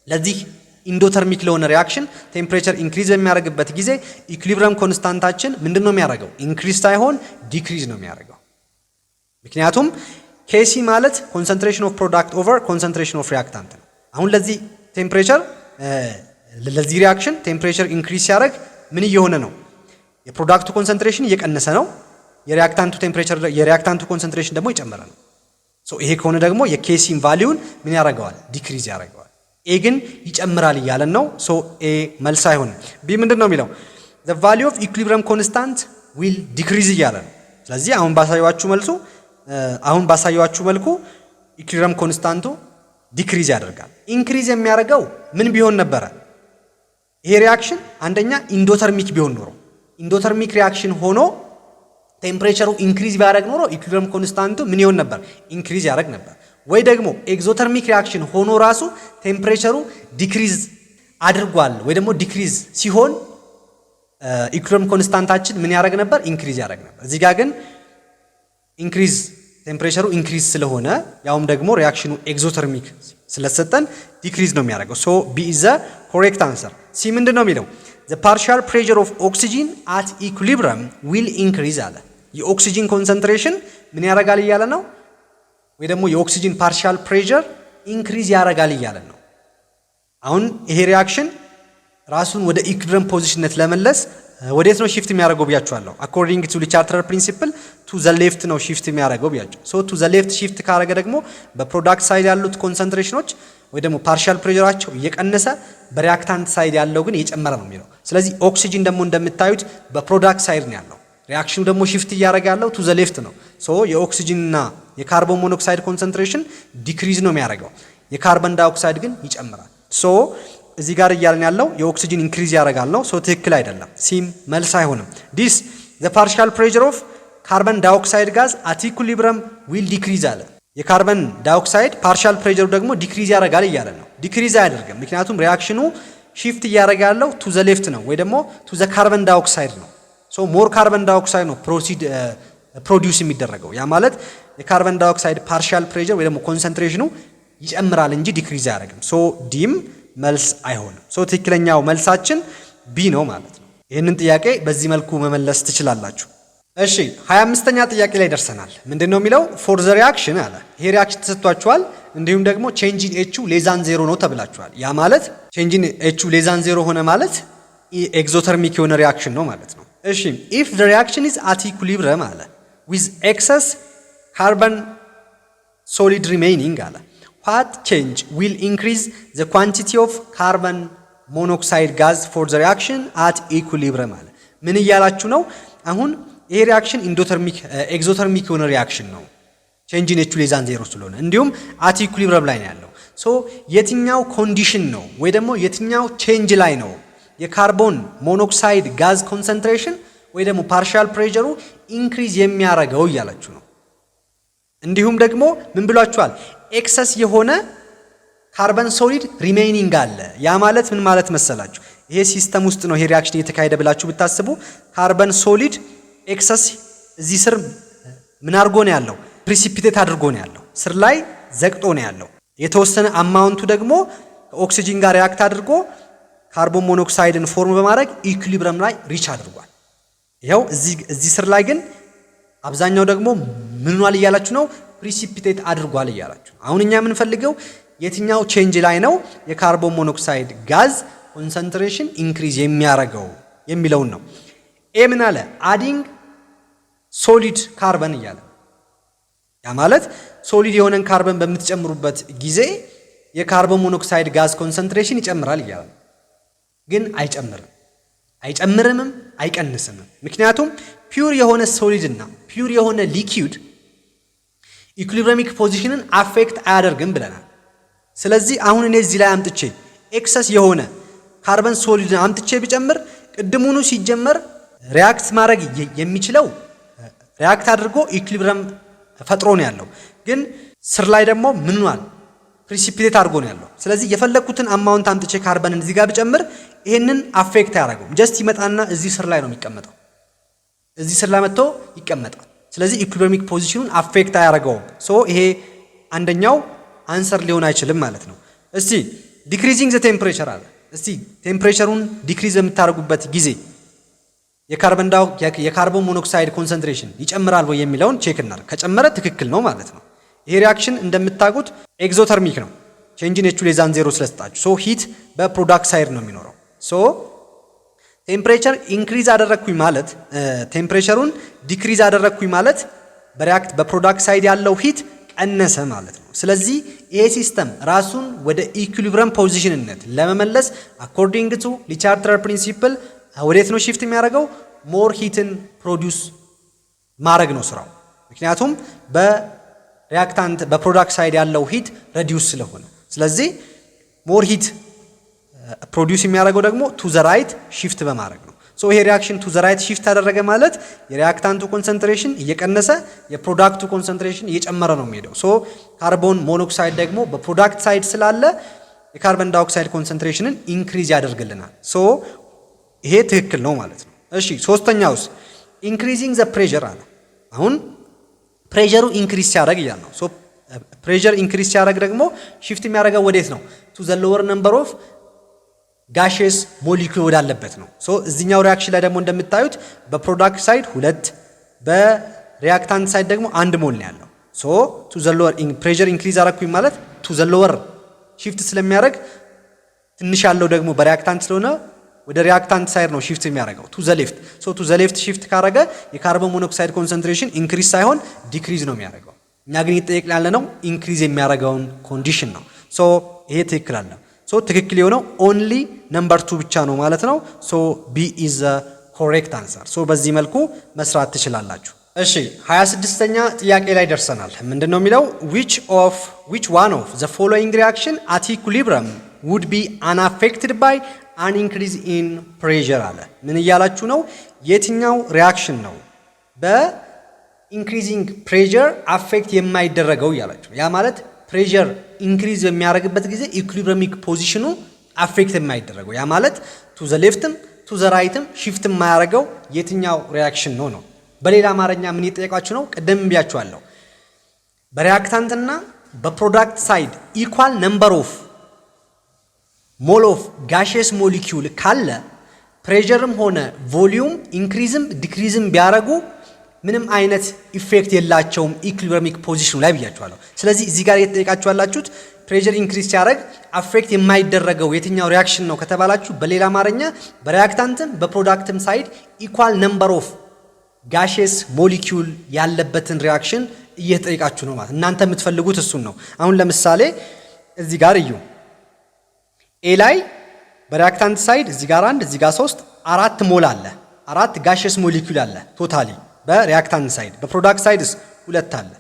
ለዚህ ኢንዶተርሚክ ለሆነ ሪአክሽን ቴምፕሬቸር ኢንክሪዝ በሚያደርግበት ጊዜ ኢኩሊብረም ኮንስታንታችን ምንድነው የሚያደርገው? ኢንክሪዝ ሳይሆን ዲክሪዝ ነው የሚያደርገው። ምክንያቱም ኬሲ ማለት ኮንሰንትሬሽን ኦፍ ፕሮዳክት ኦቨር ኮንሰንትሬሽን ኦፍ ሪአክታንት ነው። አሁን ለዚህ ቴምፕሬቸር ለዚህ ሪአክሽን ቴምፕሬቸር ኢንክሪዝ ሲያደርግ ምን እየሆነ ነው? የፕሮዳክቱ ኮንሰንትሬሽን እየቀነሰ ነው። የሪአክታንቱ ቴምፕሬቸር የሪአክታንቱ ኮንሰንትሬሽን ደግሞ እየጨመረ ነው። ሶ ይሄ ከሆነ ደግሞ የኬሲን ቫልዩን ምን ያደርገዋል? ዲክሪዝ ያደርገዋል። ኤ ግን ይጨምራል እያለን ነው። ሶ ኤ መልስ አይሆንም። ቢ ምንድን ነው የሚለው? the value of equilibrium constant will decrease እያለ ነው። ስለዚህ አሁን ባሳየዋችሁ መልኩ ኢኩሊብረም ኮንስታንቱ ዲክሪዝ ያደርጋል። ኢንክሪዝ የሚያደርገው ምን ቢሆን ነበረ? ይሄ ሪአክሽን አንደኛ ኢንዶተርሚክ ቢሆን ኖሮ ኢንዶተርሚክ ሪአክሽን ሆኖ ቴምፕሬቸሩ ኢንክሪዝ ቢያደርግ ኖሮ ኢኩሊብረም ኮንስታንቱ ምን ይሆን ነበር? ኢንክሪዝ ያደርግ ነበር። ወይ ደግሞ ኤግዞተርሚክ ሪአክሽን ሆኖ ራሱ ቴምፕሬቸሩ ዲክሪዝ አድርጓል ወይ ደግሞ ዲክሪዝ ሲሆን ኢኩሊብረም ኮንስታንታችን ምን ያደርግ ነበር? ኢንክሪዝ ያደርግ ነበር። እዚህ ጋር ግን ኢንክሪዝ ቴምፕሬቸሩ ኢንክሪዝ ስለሆነ ያውም ደግሞ ሪአክሽኑ ኤግዞተርሚክ ስለሰጠን ዲክሪዝ ነው የሚያደርገው። ሶ ቢ ኢዝ ዘ ኮሬክት አንሰር። ሲ ምንድን ነው የሚለው? the partial pressure of oxygen at equilibrium will increase አለ። የኦክሲጂን ኮንሰንትሬሽን ምን ያደርጋል እያለ ነው? ወይ ደግሞ የኦክሲጂን ፓርሻል ፕሬሸር ኢንክሪዝ ያደርጋል እያለ ነው። አሁን ይሄ ሪአክሽን ራሱን ወደ ኢኩሊብረም ፖዚሽንነት ለመለስ ወዴት ነው ሺፍት የሚያደርገው ብያችኋለሁ። አኮርዲንግ ቱ ሊቻርተር ፕሪንሲፕል ቱ ዘ ሌፍት ነው ሺፍት የሚያደርገው ብያችሁ። ሶ ቱ ዘ ሌፍት ሺፍት ካደረገ ደግሞ በፕሮዳክት ሳይድ ያሉት ኮንሰንትሬሽኖች ወይ ደግሞ ፓርሻል ፕሬሸራቸው እየቀነሰ በሪአክታንት ሳይድ ያለው ግን እየጨመረ ነው የሚለው። ስለዚህ ኦክሲጂን ደግሞ እንደምታዩት በፕሮዳክት ሳይድ ነው ያለው። ሪአክሽኑ ደግሞ ሺፍት እያደረገ ያለው ቱ ዘ ሌፍት ነው። ሶ የኦክሲጂን እና የካርቦን ሞኖክሳይድ ኮንሰንትሬሽን ዲክሪዝ ነው የሚያደርገው፣ የካርበን ዳይኦክሳይድ ግን ይጨምራል። ሶ እዚህ ጋር እያልን ያለው የኦክሲጂን ኢንክሪዝ ያደርጋል ነው። ሶ ትክክል አይደለም። ሲም መልስ አይሆንም። ዲስ ዘ ፓርሻል ፕሬሸር ኦፍ ካርበን ዳይኦክሳይድ ጋዝ አት ኢኩሊብረም ዊል ዲክሪዝ አለ። የካርበን ዳይኦክሳይድ ፓርሻል ፕሬሸሩ ደግሞ ዲክሪዝ ያደርጋል እያለ ነው። ዲክሪዝ አያደርግም፣ ምክንያቱም ሪአክሽኑ ሺፍት እያደረገ ያለው ቱ ዘ ሌፍት ነው ወይ ደግሞ ቱ ዘ ካርበን ዳይኦክሳይድ ነው። ሶ ሞር ካርበን ዳይኦክሳይድ ነው ፕሮዲውስ የሚደረገው። ያ ማለት የካርበን ዳይኦክሳይድ ፓርሻል ፕሬሸር ወይ ደግሞ ኮንሰንትሬሽኑ ይጨምራል እንጂ ዲክሪዝ አያደርግም። ሶ ዲም መልስ አይሆንም። ሶ ትክክለኛው መልሳችን ቢ ነው ማለት ነው። ይህንን ጥያቄ በዚህ መልኩ መመለስ ትችላላችሁ። እሺ 25ኛ ጥያቄ ላይ ደርሰናል። ምንድነው የሚለው ፎር ዘ ሪአክሽን አለ። ይሄ ሪአክሽን ተሰጥቷችኋል። እንዲሁም ደግሞ ቼንጅ ኢን ኤች ሌዛን 0 ነው ተብላችኋል። ያ ማለት ቼንጅ ኢን ኤች ሌዛን 0 ሆነ ማለት ኤግዞተርሚክ የሆነ ሪአክሽን ነው ማለት ነው። እሺ ኢፍ ዘ ሪአክሽን ኢዝ አት ኢኩሊብረም አለ ዊዝ ኤክሰስ ካርበን ሶሊድ ሪሜይኒንግ አለ what change will increase the quantity of carbon monoxide gas for the reaction at equilibrium አለ። ምን እያላችሁ ነው? አሁን ይሄ ሪአክሽን ኢንዶተርሚክ ኤግዞተርሚክ የሆነ ሪአክሽን ነው ቼንጅ ኢን ኤች ሌዛን 0 ስለሆነ እንዲሁም አት ኢኩሊብረም ላይ ነው ያለው። ሶ የትኛው ኮንዲሽን ነው ወይ ደግሞ የትኛው ቼንጅ ላይ ነው የካርቦን ሞኖክሳይድ ጋዝ ኮንሰንትሬሽን ወይ ደግሞ ፓርሻል ፕሬሸሩ ኢንክሪዝ የሚያደርገው እያላችሁ ነው። እንዲሁም ደግሞ ምን ብሏችኋል? ኤክሰስ የሆነ ካርበን ሶሊድ ሪሜይኒንግ አለ። ያ ማለት ምን ማለት መሰላችሁ? ይሄ ሲስተም ውስጥ ነው ይሄ ሪአክሽን እየተካሄደ ብላችሁ ብታስቡ ካርበን ሶሊድ ኤክሰስ እዚህ ስር ምን አድርጎ ነው ያለው? ፕሪሲፒቴት አድርጎ ነው ያለው። ስር ላይ ዘግጦ ነው ያለው። የተወሰነ አማውንቱ ደግሞ ከኦክሲጂን ጋር ሪአክት አድርጎ ካርቦን ሞኖክሳይድን ፎርም በማድረግ ኢኩሊብረም ላይ ሪች አድርጓል። ይኸው እዚህ ስር ላይ ግን አብዛኛው ደግሞ ምንዋል እያላችሁ ነው? ፕሪሲፒቴት አድርጓል እያላችሁ። አሁን እኛ የምንፈልገው የትኛው ቼንጅ ላይ ነው የካርቦን ሞኖክሳይድ ጋዝ ኮንሰንትሬሽን ኢንክሪዝ የሚያደርገው የሚለውን ነው። ኤ ምን አለ? አዲንግ ሶሊድ ካርበን እያለ ያ ማለት ሶሊድ የሆነን ካርበን በምትጨምሩበት ጊዜ የካርቦን ሞኖክሳይድ ጋዝ ኮንሰንትሬሽን ይጨምራል እያለ ግን አይጨምርምም አይቀንስምም። ምክንያቱም ፒውር የሆነ ሶሊድ እና ፒውር የሆነ ሊኪዩድ ኢኩሊብረሚክ ፖዚሽንን አፌክት አያደርግም ብለናል። ስለዚህ አሁን እኔ እዚህ ላይ አምጥቼ ኤክሰስ የሆነ ካርበን ሶሊድ አምጥቼ ብጨምር ቅድሙኑ ሲጀመር ሪአክት ማድረግ የሚችለው ሪአክት አድርጎ ኢኩሊብረም ፈጥሮ ነው ያለው። ግን ስር ላይ ደግሞ ምንዋል ፕሪሲፒቴት አድርጎ ነው ያለው። ስለዚህ የፈለኩትን አማውንት አምጥቼ ካርበንን እዚህ ጋር ብጨምር ይሄንን አፌክት አያደርገውም። ጀስት ይመጣና እዚህ ስር ላይ ነው የሚቀመጠው። እዚህ ስር ላይ መጥቶ ይቀመጣል። ስለዚህ ኢኩሊብረሚክ ፖዚሽኑን አፌክት አያደርገውም። ሶ ይሄ አንደኛው አንሰር ሊሆን አይችልም ማለት ነው። እስቲ ዲክሪዚንግ ዘ ቴምፕሬቸር አለ። እስቲ ቴምፕሬቸሩን ዲክሪዝ የምታደርጉበት ጊዜ የካርቦን ሞኖክሳይድ ኮንሰንትሬሽን ይጨምራል ወይ የሚለውን ቼክ እናድርግ። ከጨመረ ትክክል ነው ማለት ነው። ይሄ ሪአክሽን እንደምታውቁት ኤግዞተርሚክ ነው። ቼንጅ ኢን ኤች ሌዛን 0 ስለሰጣችሁ ሶ ሂት በፕሮዳክት ሳይድ ነው የሚኖረው። ሶ ቴምፕሬቸር ኢንክሪዝ አደረግኩኝ ማለት ቴምፕሬቸሩን ዲክሪዝ አደረግኩኝ ማለት በፕሮዳክት ሳይድ ያለው ሂት ቀነሰ ማለት ነው። ስለዚህ ይሄ ሲስተም ራሱን ወደ ኢኩሊብረም ፖዚሽንነት ለመመለስ አኮርዲንግ ቱ ሊቻርተር ፕሪንሲፕል ወዴት ነው ሺፍት የሚያደርገው? ሞር ሂትን ፕሮዲውስ ማድረግ ነው ስራው። ምክንያቱም በሪአክታንት በፕሮዳክት ሳይድ ያለው ሂት ሬዲዩስ ስለሆነ፣ ስለዚህ ሞር ሂት ፕሮዲውስ የሚያደርገው ደግሞ ቱ ዘ ራይት ሺፍት በማድረግ ነው። ሶ ይሄ ሪአክሽን ቱ ዘ ራይት ሺፍት ያደረገ ማለት የሪአክታንቱ ኮንሰንትሬሽን እየቀነሰ የፕሮዳክቱ ኮንሰንትሬሽን እየጨመረ ነው የሚሄደው። ሶ ካርቦን ሞኖክሳይድ ደግሞ በፕሮዳክት ሳይድ ስላለ የካርበን ዳይኦክሳይድ ኮንሰንትሬሽንን ኢንክሪዝ ያደርግልናል። ሶ ይሄ ትክክል ነው ማለት ነው። እሺ ሶስተኛውስ ኢንክሪዚንግ ዘ ፕሬሸር አለ። አሁን ፕሬሸሩ ኢንክሪዝ ሲያደርግ እያል ነው። ሶ ፕሬሸር ኢንክሪዝ ሲያደርግ ደግሞ ሺፍት የሚያደርገው ወዴት ነው? ቱ ዘ ሎወር ነምበር ኦፍ ጋሼስ ሞሊኩል ወዳለበት ነው። ሶ እዚህኛው ሪአክሽን ላይ ደግሞ እንደምታዩት በፕሮዳክት ሳይድ 2 በሪአክታንት ሳይድ ደግሞ 1 ሞል ነው ያለው። ሶ ቱ ዘ ሎወር ፕሬሸር ኢንክሪዝ አደረኩኝ ማለት ቱ ዘ ሎወር ሺፍት ስለሚያደርግ ትንሽ ያለው ደግሞ በሪአክታንት ስለሆነ ወደ ሪአክታንት ሳይድ ነው ሺፍት የሚያደርገው ቱ ዘ ሌፍት። ሶ ቱ ዘ ሌፍት ሺፍት ካደረገ የካርቦን ሞኖክሳይድ ኮንሰንትሬሽን ኢንክሪዝ ሳይሆን ዲክሪዝ ነው የሚያደርገው። እኛ ግን እየጠየቅን ያለ ነው ኢንክሪዝ የሚያደርገውን ኮንዲሽን ነው። ሶ ይሄ ትክክል አለ። ሶ ትክክል የሆነው ኦንሊ ነምበር 2 ብቻ ነው ማለት ነው። ሶ ቢ ኢዝ ዘ ኮሬክት አንሰር። ሶ በዚህ መልኩ መስራት ትችላላችሁ። እሺ 26ኛ ጥያቄ ላይ ደርሰናል። ምንድነው የሚለው which one of the following reaction at equilibrium would be unaffected by an increase in pressure አለ። ምን እያላችሁ ነው? የትኛው ሪአክሽን ነው በኢንክሪዚንግ ፕሬሸር አፌክት የማይደረገው እያላችሁ። ያ ማለት ፕሬሸር ኢንክሪዝ በሚያደርግበት ጊዜ ኢኩሊብረሚክ ፖዚሽኑ አፌክት የማይደረገው፣ ያ ማለት ቱ ዘ ሌፍትም ቱ ዘ ራይትም ሺፍት የማያደርገው የትኛው ሪአክሽን ነው? በሌላ አማርኛ ምን እየጠየቃችሁ ነው? ቅድም ብያችኋለሁ። በሪአክታንትና በፕሮዳክት ሳይድ ኢኳል ነምበር ኦፍ ሞል ኦፍ ጋሽየስ ሞሊኪዩል ካለ ፕሬሸርም ሆነ ቮሊዩም ኢንክሪዝም ዲክሪዝም ቢያደርጉ ምንም አይነት ኢፌክት የላቸውም ኢኩሊብሪየሚክ ፖዚሽኑ ላይ ብያችኋለሁ። ስለዚህ እዚህ ጋር እየተጠየቃችሁ ያላችሁት ፕሬሸር ኢንክሪዝ ሲያደርግ አፌክት የማይደረገው የትኛው ሪያክሽን ነው ከተባላችሁ በሌላ አማርኛ በሪያክታንትም በፕሮዳክትም ሳይድ ኢኳል ነምበር ኦፍ ጋሽየስ ሞሊኪዩል ያለበትን ሪያክሽን እየተጠየቃችሁ ነው ማለት። እናንተ የምትፈልጉት እሱን ነው። አሁን ለምሳሌ እዚህ ጋር እዩ። ኤ ላይ በሪያክታንት ሳይድ እዚህ ጋር 1 እዚህ ጋር 3 4 ሞል አለ። 4 ጋሽየስ ሞሊኪዩል አለ ቶታሊ በሪያክታንት ሳይድ። በፕሮዳክት ሳይድስ 2 አለ።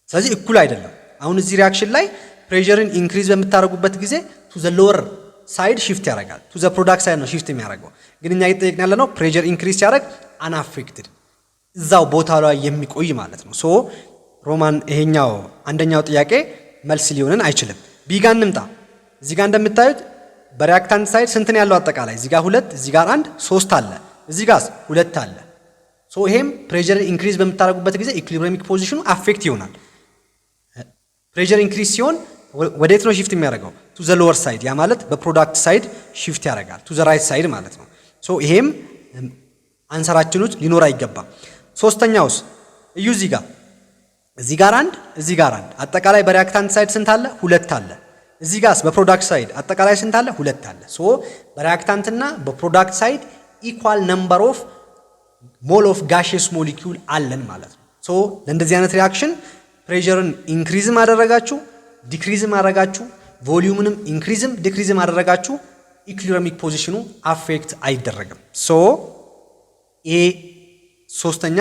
ስለዚህ እኩል አይደለም። አሁን እዚህ ሪያክሽን ላይ ፕሬሸርን ኢንክሪዝ በምታደርጉበት ጊዜ ቱ ዘ ሎወር ሳይድ ሺፍት ያደርጋል። ቱ ዘ ፕሮዳክት ሳይድ ነው ሺፍት የሚያደርገው። ግን እኛ እየጠየቅን ያለ ነው ፕሬሸር ኢንክሪዝ ሲያደርግ አናፌክትድ እዛው ቦታ ላይ የሚቆይ ማለት ነው። ሶ ሮማን ይሄኛው አንደኛው ጥያቄ መልስ ሊሆንን አይችልም። ቢ ጋር እንምጣ። እዚህ ጋር እንደምታዩት በሪያክታንት ሳይድ ስንት ነው ያለው አጠቃላይ? እዚህ ጋር 2 እዚህ ጋር 1 3 አለ። እዚህ ጋር 2 አለ። ሶ ይሄም ፕሬሸር ኢንክሪዝ በምታደርጉበት ጊዜ ኢኩሊብሪየሚክ ፖዚሽኑ አፌክት ይሆናል። ፕሬሸር ኢንክሪዝ ሲሆን ወዴት ነው ሺፍት የሚያደርገው? ቱ ዘ ሎወር ሳይድ። ያ ማለት በፕሮዳክት ሳይድ ሺፍት ያደርጋል ቱ ዘ ራይት ሳይድ ማለት ነው። ሶ ይሄም አንሰራችን ውስጥ ሊኖር አይገባም። ሶስተኛውስ እዩ። እዚህ ጋር 1 እዚህ ጋር 1 አጠቃላይ በሪያክታንት ሳይድ ስንት አለ? 2 አለ። እዚህ ጋርስ በፕሮዳክት ሳይድ አጠቃላይ ስንት አለ? 2 አለ። ሶ በሪያክታንትና በፕሮዳክት ሳይድ ኢኳል ነምበር ኦፍ ሞል ኦፍ ጋሽየስ ሞሊኪዩል አለን ማለት ነው። ሶ ለእንደዚህ አይነት ሪያክሽን ፕሬሸርን ኢንክሪዝም አደረጋችሁ ዲክሪዝም አደረጋችሁ ቮሊዩምንም ኢንክሪዝም ዲክሪዝም አደረጋችሁ ኢኩሊብሪየሚክ ፖዚሽኑ አፌክት አይደረግም። ሶ ኤ ሶስተኛ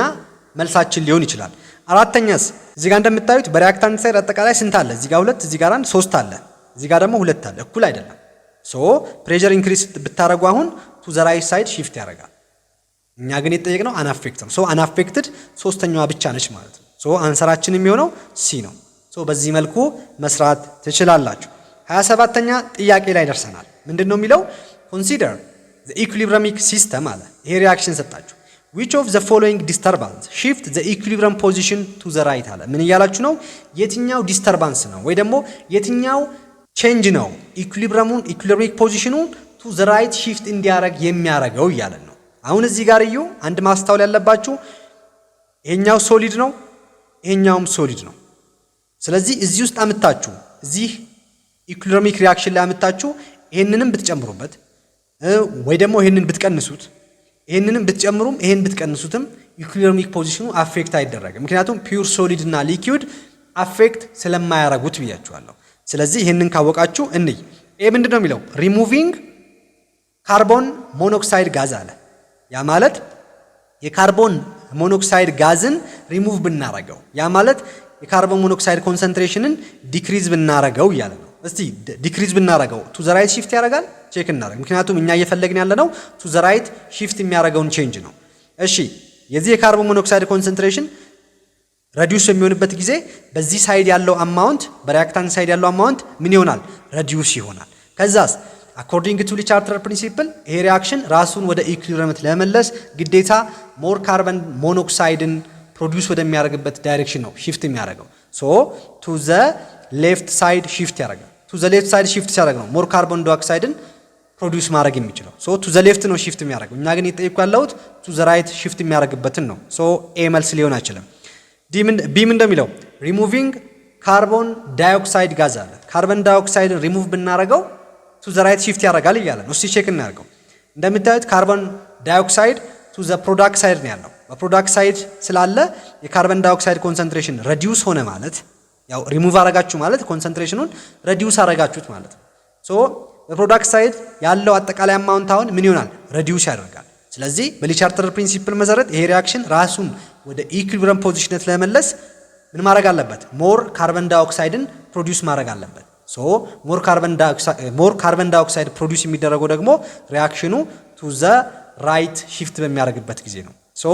መልሳችን ሊሆን ይችላል። አራተኛስ እዚህ ጋር እንደምታዩት በሪያክታንት ሳይድ አጠቃላይ ስንት አለ? እዚህ ጋር 2 እዚህ ጋር 1 3 አለ። እዚህ ጋር ደግሞ 2 አለ። እኩል አይደለም። ሶ ፕሬሸር ኢንክሪዝ ብታረጉ አሁን ቱ ዘ ራይት ሳይድ ሺፍት ያደርጋል። እኛ ግን የተጠየቅነው አናፌክትድ ነው። ሶ አናፌክትድ ሶስተኛዋ ብቻ ነች ማለት ነው። ሶ አንሰራችን የሚሆነው ሲ ነው። ሶ በዚህ መልኩ መስራት ትችላላችሁ። 27ኛ ጥያቄ ላይ ደርሰናል። ምንድነው የሚለው? ኮንሲደር ዘ ኢኩሊብሪየሚክ ሲስተም አለ። ይሄ ሪያክሽን ሰጣችሁ። which of the following disturbance shift the equilibrium position to the right አለ። ምን እያላችሁ ነው? የትኛው ዲስተርባንስ ነው ወይ ደግሞ የትኛው ቼንጅ ነው ኢኩሊብሪየሚክ ፖዚሽኑ ቱ ዘ ራይት ሺፍት እንዲያደርግ የሚያደርገው እያለን ነው። አሁን እዚህ ጋር እዩ፣ አንድ ማስተዋል ያለባችሁ ይሄኛው ሶሊድ ነው፣ ይሄኛውም ሶሊድ ነው። ስለዚህ እዚህ ውስጥ አምጣችሁ እዚህ ኢኩሊብሪየሚክ ሪያክሽን ላይ አምጣችሁ ይሄንንም ብትጨምሩበት ወይ ደግሞ ይሄንን ብትቀንሱት ይሄንንም ብትጨምሩም ይሄን ብትቀንሱትም ኢኩሊብሪየሚክ ፖዚሽኑ አፌክት አይደረግም። ምክንያቱም ፒውር ሶሊድ እና ሊኩዊድ አፌክት ስለማያረጉት ብያችኋለሁ። ስለዚህ ይሄንን ካወቃችሁ እንይ። ይሄ ምንድነው የሚለው? ሪሙቪንግ ካርቦን ሞኖክሳይድ ጋዝ አለ። ያ ማለት የካርቦን ሞኖክሳይድ ጋዝን ሪሙቭ ብናረገው፣ ያ ማለት የካርቦን ሞኖክሳይድ ኮንሰንትሬሽንን ዲክሪዝ ብናረገው እያለ ነው። እስቲ ዲክሪዝ ብናረገው ቱ ዘ ራይት ሺፍት ያደርጋል? ቼክ እናደርግ። ምክንያቱም እኛ እየፈለግን ያለነው ቱ ዘ ራይት ሺፍት የሚያደርገውን ቼንጅ ነው። እሺ የዚህ የካርቦን ሞኖክሳይድ ኮንሰንትሬሽን ረዲዩስ የሚሆንበት ጊዜ በዚህ ሳይድ ያለው አማውንት በሪያክታንት ሳይድ ያለው አማውንት ምን ይሆናል? ረዲዩስ ይሆናል። ከዛስ አኮርዲንግ ቱ ሊቻርተር ፕሪንሲፕል ይሄ ሪያክሽን ራሱን ወደ ኢኩሊብሪየም ለመመለስ ግዴታ ሞር ካርቦን ሞኖክሳይድን ፕሮዲዩስ ወደሚያደርግበት ዳይሬክሽን ነው ሺፍት የሚያደርገው። ሶ ቱ ዘ ሌፍት ሳይድ ሺፍት ያደርጋል። ቱ ዘ ሌፍት ሳይድ ሺፍት ሲያደርግ ነው ሞር ካርቦን ዳይኦክሳይድን ፕሮዲዩስ ማድረግ የሚችለው። ሶ ቱ ዘ ሌፍት ነው ሺፍት የሚያደርገው። እኛ ግን እየጠየቁ ያለሁት ቱ ዘ ራይት ሺፍት የሚያደርግበትን ነው። ሶ ኤ መልስ ሊሆን አይችልም። ቢ ምን እንደሚለው ሪሙቪንግ ካርቦን ዳይኦክሳይድ ጋዝ አለ። ካርቦን ዳይኦክሳይድን ሪሙቭ ብናደርገው ቱ ዘ ራይት ሺፍት ያደርጋል እያለ ነው። እስቲ ቼክ እናድርገው። እንደምታዩት ካርቦን ዳይኦክሳይድ ቱ ዘ ፕሮዳክት ሳይድ ነው ያለው። በፕሮዳክት ሳይድ ስላለ የካርቦን ዳይኦክሳይድ ኮንሰንትሬሽን ረዲዩስ ሆነ ማለት ያው ሪሙቭ አረጋችሁ ማለት ኮንሰንትሬሽኑን ረዲዩስ አረጋችሁት ማለት ነው። ሶ በፕሮዳክት ሳይድ ያለው አጠቃላይ አማውንት አሁን ምን ይሆናል? ረዲዩስ ያደርጋል። ስለዚህ በሊቻርተር ፕሪንሲፕል መሰረት ይሄ ሪያክሽን ራሱን ወደ ኢኩሊብሪየም ፖዚሽነት ለመመለስ ምን ማድረግ አለበት? ሞር ካርቦን ዳይኦክሳይድን ፕሮዲዩስ ማድረግ አለበት። ሶ ሞር ካርቦን ዳይኦክሳይድ ፕሮዲዩስ የሚደረገው ደግሞ ሪያክሽኑ ቱ ዘ ራይት ሺፍት በሚያደርግበት ጊዜ ነው። ሶ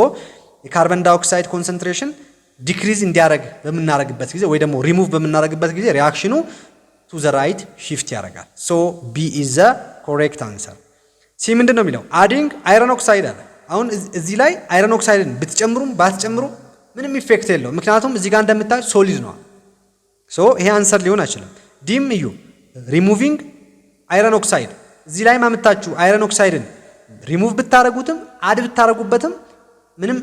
የካርቦን ዳይኦክሳይድ ኮንሰንትሬሽን ዲክሪዝ እንዲያደርግ በምናደርግበት ጊዜ ወይ ደግሞ ሪሙቭ በምናደርግበት ጊዜ ሪያክሽኑ ቱ ዘ ራይት ሺፍት ያደርጋል። ሶ ቢ ኢዝ ዘ ኮሬክት አንሰር። ሲ ምንድን ነው የሚለው? አዲንግ አይረን ኦክሳይድ አለ። አሁን እዚህ ላይ አይረን ኦክሳይድን ብትጨምሩም ባትጨምሩ ምንም ኢፌክት የለውም። ምክንያቱም እዚህ ጋር እንደምታዩት ሶሊድ ነው። ሶ ይሄ አንሰር ሊሆን አይችልም። ዲም እዩ ሪሙቪንግ አይረን ኦክሳይድ እዚህ ላይ ማምጣችሁ አይረን ኦክሳይድን ሪሙቭ ብታረጉትም አድ ብታረጉበትም ምንም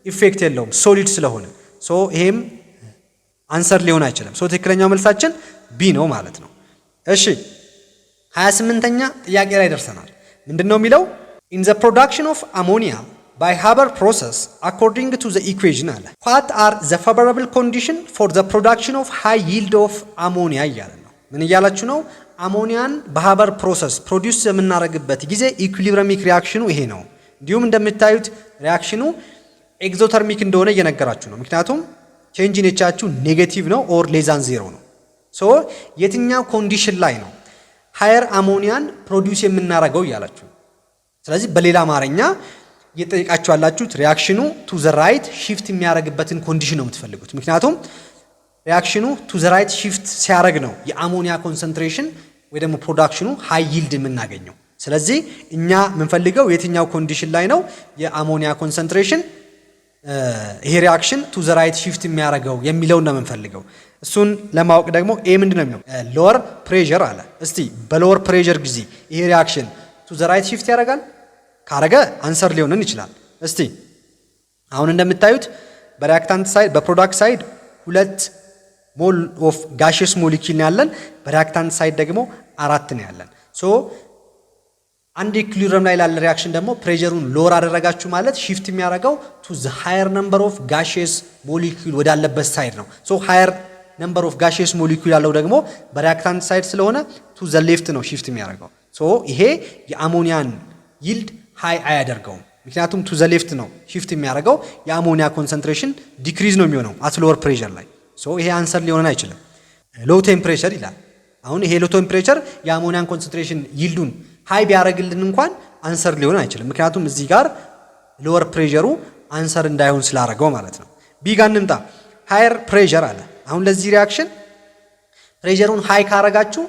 ኢፌክት የለውም ሶሊድ ስለሆነ ሶ ይሄም አንሰር ሊሆን አይችልም ሶ ትክክለኛው መልሳችን ቢ ነው ማለት ነው እሺ 28ኛ ጥያቄ ላይ ደርሰናል ምንድነው የሚለው in the production of ammonia by Haber process according to the equation አለ what are the favorable condition for the production of high yield of ammonia እያለ ነው ምን እያላችሁ ነው አሞኒያን በሃበር ፕሮሰስ ፕሮዲዩስ የምናደርግበት ጊዜ ኢኩሊብሪየሚክ ሪአክሽኑ ይሄ ነው እንዲሁም እንደምታዩት ሪአክሽኑ ኤግዞተርሚክ እንደሆነ እየነገራችሁ ነው ምክንያቱም ቼንጅ ኢን ኤቻችሁ ኔጌቲቭ ነው ኦር ሌዛን ዜሮ ነው ሶ የትኛው ኮንዲሽን ላይ ነው ሃየር አሞኒያን ፕሮዲዩስ የምናደርገው እያላችሁ ስለዚህ በሌላ አማርኛ እየጠየቃችሁ ያላችሁት ሪአክሽኑ ቱ ዘ ራይት ሺፍት የሚያደርግበትን ኮንዲሽን ነው የምትፈልጉት ምክንያቱም ሪአክሽኑ ቱ ዘ ራይት ሺፍት ሲያደርግ ነው የአሞኒያ ኮንሰንትሬሽን ወይ ደግሞ ፕሮዳክሽኑ ሃይ ይልድ የምናገኘው ስለዚህ እኛ የምንፈልገው የትኛው ኮንዲሽን ላይ ነው የአሞኒያ ኮንሰንትሬሽን ይሄ ሪአክሽን ቱ ዘ ራይት ሺፍት የሚያደርገው የሚለው ነው የምንፈልገው እሱን ለማወቅ ደግሞ ኤ ምንድነው የሚለው ሎወር ፕሬሸር አለ እስቲ በሎወር ፕሬሸር ጊዜ ይሄ ሪአክሽን ቱ ዘ ራይት ሺፍት ያደርጋል ካረገ አንሰር ሊሆንን ይችላል እስቲ አሁን እንደምታዩት በሪአክታንት ሳይድ በፕሮዳክት ሳይድ ሁለት ሞል ኦፍ ጋሺየስ ሞሊኪል ነው ያለን በሪአክታንት ሳይድ ደግሞ 4 ነው ያለን ሶ አንድ ኢኩሊብሪየም ላይ ያለ ሪአክሽን ደግሞ ፕሬሸሩን ሎወር አደረጋችሁ ማለት ሺፍት የሚያደርገው ቱ ዘ ሃየር ነምበር ኦፍ ጋሺየስ ሞሊኪል ወዳለበት ሳይድ ነው ሶ ሃየር ነምበር ኦፍ ጋሺየስ ሞሊኪል ያለው ደግሞ በሪአክታንት ሳይድ ስለሆነ ቱ ዘ ሌፍት ነው ሺፍት የሚያደርገው ሶ ይሄ የአሞኒያን ይልድ ሃይ አያደርገውም ምክንያቱም ቱ ዘ ሌፍት ነው ሺፍት የሚያደርገው የአሞኒያ ኮንሰንትሬሽን ዲክሪዝ ነው የሚሆነው አት ሎወር ፕሬሸር ላይ ሶ ይሄ አንሰር ሊሆን አይችልም ሎው ቴምፕሬቸር ይላል አሁን ይሄ ሎው ቴምፕሬቸር የአሞኒያን ኮንሰንትሬሽን ይልዱን ሃይ ቢያደርግልን እንኳን አንሰር ሊሆን አይችልም ምክንያቱም እዚህ ጋር ሎወር ፕሬሸሩ አንሰር እንዳይሆን ስላደረገው ማለት ነው ቢ ጋር እንምጣ ሃየር ፕሬሸር አለ አሁን ለዚህ ሪአክሽን ፕሬሸሩን ሃይ ካረጋችሁ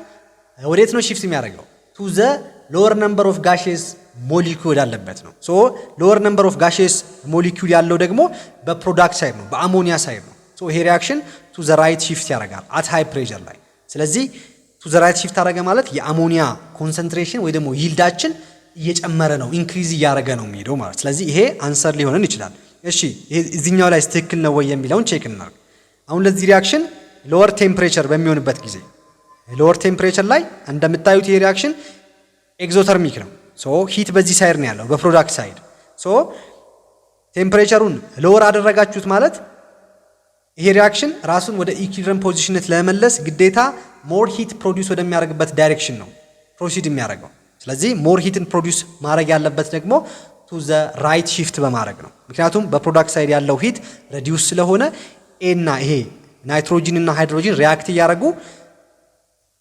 ወዴት ነው ሺፍት የሚያደርገው ቱ ዘ ሎወር ነምበር ኦፍ ጋሺየስ ሞሊኪውል ያለበት ነው ሶ ሎወር ነምበር ኦፍ ጋሺየስ ሞሊኪውል ያለው ደግሞ በፕሮዳክት ሳይድ ነው በአሞኒያ ሳይድ ነው ሶ ይሄ ሪአክሽን ቱ ዘ ራይት ሺፍት ያደርጋል አት ሃይ ፕሬሸር ላይ ስለዚህ ቱ ዘ ራይት ሺፍት አደረገ ማለት የአሞኒያ ኮንሰንትሬሽን ወይ ደግሞ ይልዳችን እየጨመረ ነው ኢንክሪዝ እያደረገ ነው የሚሄደው ማለት ስለዚህ ይሄ አንሰር ሊሆንን ይችላል እሺ እዚህኛው ላይ ትክክል ነው ወይ የሚለውን ቼክ እናድርግ አሁን ለዚህ ሪአክሽን ሎወር ቴምፕሬቸር በሚሆንበት ጊዜ ሎወር ቴምፕሬቸር ላይ እንደምታዩት ይሄ ሪአክሽን ኤግዞተርሚክ ነው ሶ ሂት በዚህ ሳይድ ነው ያለው በፕሮዳክት ሳይድ ሶ ቴምፕሬቸሩን ሎወር አደረጋችሁት ማለት ይሄ ሪአክሽን ራሱን ወደ ኢኩሊብሪየም ፖዚሽነት ለመመለስ ግዴታ ሞር ሂት ፕሮዲዩስ ወደሚያደርግበት ዳይሬክሽን ነው ፕሮሲድ የሚያደርገው ስለዚህ ሞር ሂትን ፕሮዲዩስ ማድረግ ያለበት ደግሞ ቱ ዘ ራይት ሺፍት በማድረግ ነው ምክንያቱም በፕሮዳክት ሳይድ ያለው ሂት ሬዲዩስ ስለሆነ ኤ እና ይሄ ናይትሮጂን እና ሃይድሮጂን ሪአክት እያደረጉ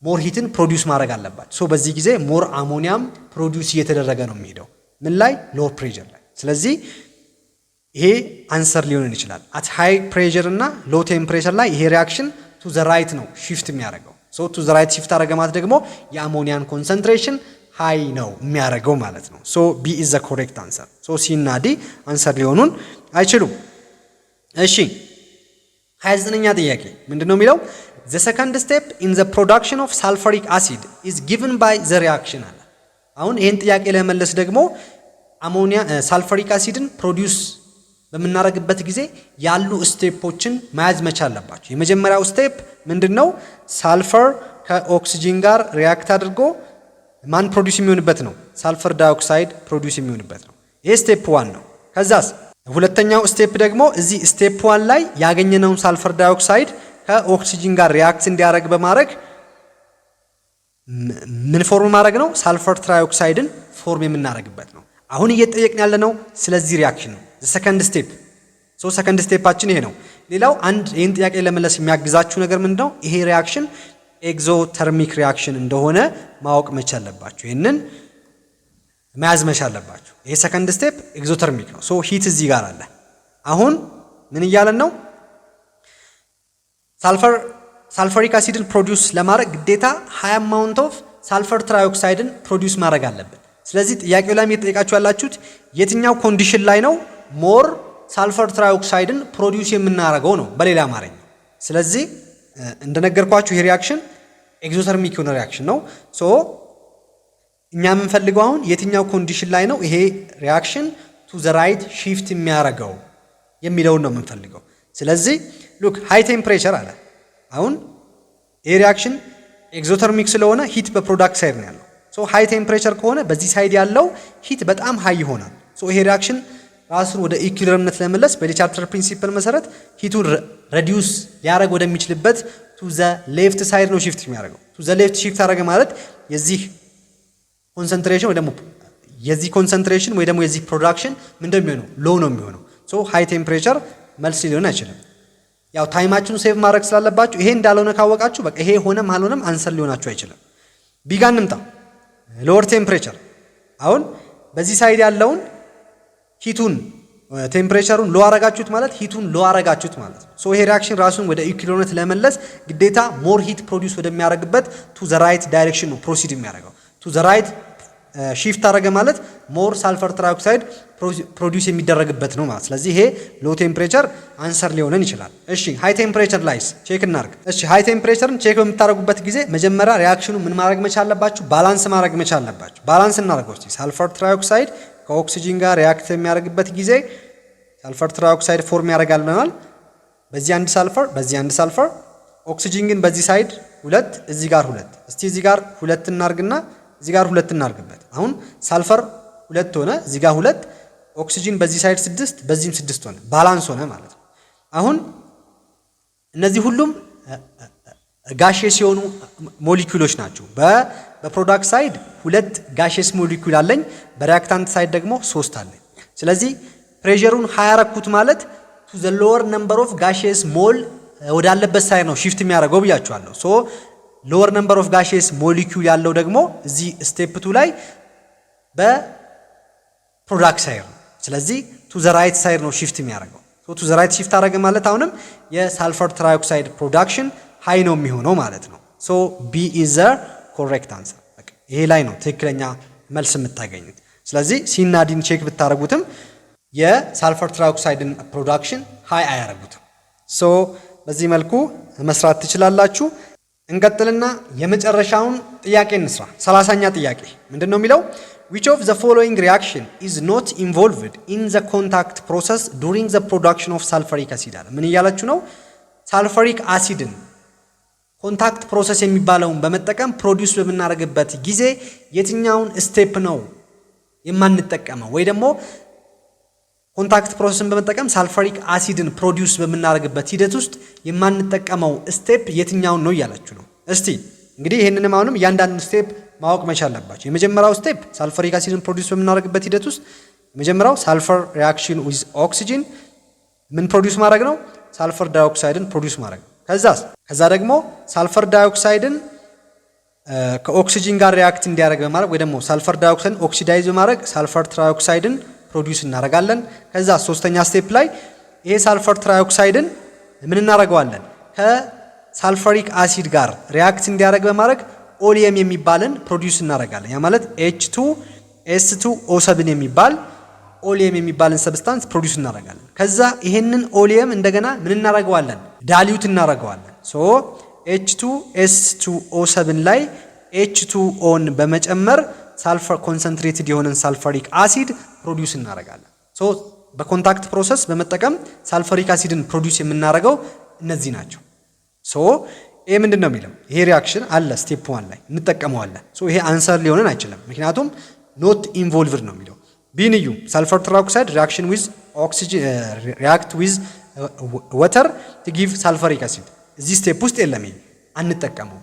ሞር ሂትን ፕሮዲዩስ ማድረግ አለባቸው ሶ በዚህ ጊዜ ሞር አሞኒያም ፕሮዲዩስ እየተደረገ ነው የሚሄደው ምን ላይ ሎወር ፕሬሸር ላይ ስለዚህ ይሄ አንሰር ሊሆን ይችላል አት ሃይ ፕሬሸር እና ሎ ቴምፕሬቸር ላይ ይሄ ሪአክሽን ቱ ዘ ራይት ነው ሺፍት የሚያደርገው ሶ ቱ ዘ ራይት ሺፍት አደረገ ማለት ደግሞ የአሞኒያን ኮንሰንትሬሽን ሃይ ነው የሚያደርገው ማለት ነው ሶ ቢ ኢዝ ዘ ኮሬክት አንሰር ሶ ሲ እና ዲ አንሰር ሊሆኑን አይችሉም እሺ 29ኛ ጥያቄ ምንድነው የሚለው the second step in the production of sulfuric acid is given by the reaction አለ አሁን ይሄን ጥያቄ ለመመለስ ደግሞ አሞኒያ ሳልፈሪክ አሲድን ፕሮዲዩስ በመናረግበት ጊዜ ያሉ ስቴፖችን መያዝ መቻል አለባችሁ የመጀመሪያው ስቴፕ ምንድነው ሳልፈር ከኦክሲጂን ጋር ሪአክት አድርጎ ማን ፕሮዲዩስ የሚሆንበት ነው ሳልፈር ዳይኦክሳይድ ፕሮዲዩስ የሚሆንበት ነው ይሄ ስቴፕ 1 ነው ከዛስ ሁለተኛው ስቴፕ ደግሞ እዚህ ስቴፕ 1 ላይ ያገኘነው ሳልፈር ዳይኦክሳይድ ከኦክሲጂን ጋር ሪአክት እንዲያደርግ በማድረግ ምን ፎርም ማድረግ ነው ሳልፈር ትራይኦክሳይድን ፎርም የምናደርግበት ነው አሁን እየጠየቅን ያለ ነው ስለዚህ ሪአክሽን ነው ሰከንድ ስቴፕ ሶ ሰከንድ ስቴፓችን ይሄ ነው ሌላው አንድ ይሄን ጥያቄ ለመለስ የሚያግዛችሁ ነገር ምንድነው ይሄ ሪአክሽን ኤግዞተርሚክ ሪአክሽን እንደሆነ ማወቅ መቻል አለባችሁ ይሄንን መያዝ መቻል አለባችሁ ይሄ ሰከንድ ስቴፕ ኤግዞተርሚክ ነው ሶ ሂት እዚህ ጋር አለ አሁን ምን እያለን ነው ሳልፈሪክ አሲድን ፕሮዲዩስ ለማድረግ ግዴታ ሃይ አማውንት ኦፍ ሳልፈር ትራይኦክሳይድን ፕሮዲዩስ ማድረግ አለብን ስለዚህ ጥያቄው ላይ እየተጠየቃችሁ ያላችሁት የትኛው ኮንዲሽን ላይ ነው ሞር ሳልፈር ትራይኦክሳይድን ፕሮዲዩስ የምናደርገው ነው በሌላ አማርኛ ስለዚህ እንደነገርኳችሁ ይሄ ሪአክሽን ኤግዞተርሚክ የሆነ ሪአክሽን ነው ሶ እኛ የምንፈልገው አሁን የትኛው ኮንዲሽን ላይ ነው ይሄ ሪአክሽን ቱ ዘ ራይት ሺፍት የሚያደርገው የሚለውን ነው የምንፈልገው። ስለዚህ ሉክ ሃይ ቴምፕሬቸር አለ። አሁን ይሄ ሪአክሽን ኤግዞተርሚክ ስለሆነ ሂት በፕሮዳክት ሳይድ ነው ያለው። ሶ ሃይ ቴምፕሬቸር ከሆነ በዚህ ሳይድ ያለው ሂት በጣም ሃይ ይሆናል። ሶ ይሄ ሪአክሽን ራሱን ወደ ኢኩሊብሪየምነት ለመመለስ በሌቻፕተር ፕሪንሲፕል መሰረት ሂቱን ሬዲዩስ ሊያደርግ ወደሚችልበት ቱ ዘ ሌፍት ሳይድ ነው ሺፍት የሚያደርገው። ቱ ዘ ሌፍት ሺፍት አደረገ ማለት የዚህ ኮንሰንትሬሽን ወይ ደግሞ የዚህ ኮንሰንትሬሽን ወይ ደግሞ የዚህ ፕሮዳክሽን ምን እንደሚሆነው ሎ ነው የሚሆነው። ሶ ሃይ ቴምፕሬቸር መልስ ሊሆን አይችልም። ያው ታይማችሁን ሴቭ ማድረግ ስላለባችሁ ይሄ እንዳልሆነ ካወቃችሁ በቃ ይሄ ሆነም አልሆነም አንሰር ሊሆናችሁ አይችልም። ቢጋ እንምጣ። ሎወር ቴምፕሬቸር አሁን በዚህ ሳይድ ያለውን ሂቱን ቴምፕሬቸሩን ሎ አረጋችሁት ማለት ሂቱን ሎ አረጋችሁት ማለት ነው። ሶ ይሄ ሪአክሽን ራሱን ወደ ኢኩሊብሪየምነት ለመመለስ ግዴታ ሞር ሂት ፕሮዲዩስ ወደሚያደርግበት ቱ ዘ ራይት ዳይሬክሽን ነው ፕሮሲድ የሚያደርገው። ቱ ዘ ራይት ሺፍት አደረገ ማለት ሞር ሳልፈር ትራይኦክሳይድ ፕሮዲዩስ የሚደረግበት ነው ማለት። ስለዚህ ይሄ ሎ ቴምፕሬቸር አንሰር ሊሆነን ይችላል። እሺ ሃይ ቴምፕሬቸር ላይስ ቼክ እናርግ። እሺ ሃይ ቴምፕሬቸርን ቼክ በምታደርጉበት ጊዜ መጀመሪያ ሪአክሽኑ ምን ማድረግ መቻል አለባችሁ? ባላንስ ማድረግ መቻል አለባችሁ። ባላንስ እናደርገው እስቲ። ሳልፈር ትራይኦክሳይድ ከኦክሲጂን ጋር ሪአክት የሚያደርግበት ጊዜ ሳልፈር ትራይኦክሳይድ ፎርም ያደርጋል ብለናል። በዚህ አንድ ሳልፈር፣ በዚህ አንድ ሳልፈር። ኦክሲጂን ግን በዚህ ሳይድ ሁለት፣ እዚህ ጋር ሁለት። እስቲ እዚህ ጋር ሁለት እናርግና እዚህ ጋር ሁለት እናርግበት። አሁን ሳልፈር ሁለት ሆነ፣ እዚህ ጋር ሁለት። ኦክሲጂን በዚህ ሳይድ 6 በዚህም 6 ሆነ፣ ባላንስ ሆነ ማለት ነው። አሁን እነዚህ ሁሉም ጋሼስ የሆኑ ሞሊኩሎች ናቸው። በፕሮዳክት ሳይድ ሁለት ጋሼስ ሞሊኩል አለኝ፣ በሪአክታንት ሳይድ ደግሞ 3 አለኝ። ስለዚህ ፕሬሸሩን 20 ያረኩት ማለት ቱ ዘ ሎወር ነምበር ኦፍ ጋሼስ ሞል ወዳለበት ሳይድ ነው ሺፍት የሚያደርገው ብያችኋለሁ። ሶ ሎወር ነምበር ኦፍ ጋሼስ ሞሊኩል ያለው ደግሞ እዚህ ስቴፕ 2 ላይ በፕሮዳክት ሳይድ ነው። ስለዚህ ቱ ዘ ራይት ሳይድ ነው ሺፍት የሚያደርገው። ሶ ቱ ዘ ራይት ሺፍት አደረገ ማለት አሁንም የሳልፈር ትራይኦክሳይድ ፕሮዳክሽን ሃይ ነው የሚሆነው ማለት ነው። ሶ ቢ ኢዝ ዘ ኮሬክት አንሰር። ይሄ ላይ ነው ትክክለኛ መልስ የምታገኙት። ስለዚህ ሲና ዲን ቼክ ብታደርጉትም የሳልፈር ትራይኦክሳይድን ፕሮዳክሽን ሃይ አያደርጉትም። ሶ በዚህ መልኩ መስራት ትችላላችሁ። እንቀጥልና የመጨረሻውን ጥያቄ እንስራ። 30ኛ ጥያቄ ምንድነው የሚለው? which of the following reaction is not involved in the contact process during the production of sulfuric acid አለ። ምን እያላችሁ ነው? ሳልፈሪክ አሲድን ኮንታክት ፕሮሰስ የሚባለውን በመጠቀም ፕሮዲዩስ በምናደርግበት ጊዜ የትኛውን ስቴፕ ነው የማንጠቀመው? ወይ ደግሞ ኮንታክት ፕሮሰስን በመጠቀም ሳልፈሪክ አሲድን ፕሮዲዩስ በምናደርግበት ሂደት ውስጥ የማንጠቀመው ስቴፕ የትኛውን ነው እያላችሁ ነው። እስቲ እንግዲህ ይሄንንም አሁንም እያንዳንዱ ስቴፕ ማወቅ መቻል አለባችሁ። የመጀመሪያው ስቴፕ ሳልፈሪክ አሲድን ፕሮዲዩስ በምናደርግበት ሂደት ውስጥ የመጀመሪያው ሳልፈር ሪአክሽን ዊዝ ኦክሲጂን ምን ፕሮዲዩስ ማድረግ ነው? ሳልፈር ዳይኦክሳይድን ፕሮዲዩስ ማድረግ ነው። ከዛ ደግሞ ሳልፈር ዳይኦክሳይድን ከኦክሲጂን ጋር ሪአክት እንዲያደርግ በማድረግ ወይ ደግሞ ሳልፈር ዳይኦክሳይድን ኦክሲዳይዝ በማድረግ ሳልፈር ትራይኦክሳይድን ፕሮዲዩስ እናደርጋለን። ከዛ ሶስተኛ ስቴፕ ላይ ይሄ ሳልፈር ትራይኦክሳይድን ምን እናደርገዋለን? ከሳልፈሪክ አሲድ ጋር ሪአክት እንዲያደርግ በማድረግ ኦሊየም የሚባልን ፕሮዲዩስ እናደርጋለን። ያ ማለት H2S2O7 የሚባል ኦሊየም የሚባልን ሰብስታንስ ፕሮዲዩስ እናደርጋለን። ከዛ ይሄንን ኦሊየም እንደገና ምን እናደርገዋለን? ዳሊዩት እናደርገዋለን። ሶ H2S2O7 ላይ H2Oን በመጨመር ሳልፈር ኮንሰንትሬትድ የሆነን ሳልፈሪክ አሲድ ፕሮዲዩስ እናደርጋለን። ሶ በኮንታክት ፕሮሰስ በመጠቀም ሳልፈሪክ አሲድን ፕሮዲዩስ የምናደርገው እነዚህ ናቸው። ሶ ይሄ ምንድን ነው የሚለው? ይሄ ሪአክሽን አለ ስቴፕ 1 ላይ እንጠቀመዋለን። ሶ ይሄ አንሰር ሊሆነን አይችልም፣ ምክንያቱም ኖት ኢንቮልቭድ ነው የሚለው። ቢንዩ ሳልፈር ትራይኦክሳይድ ሪአክሽን ዊዝ ኦክሲጅን ሪአክት ዊዝ ወተር ቱ ጊቭ ሳልፈሪክ አሲድ እዚህ ስቴፕ ውስጥ የለም፣ ይሄ አንጠቀመው።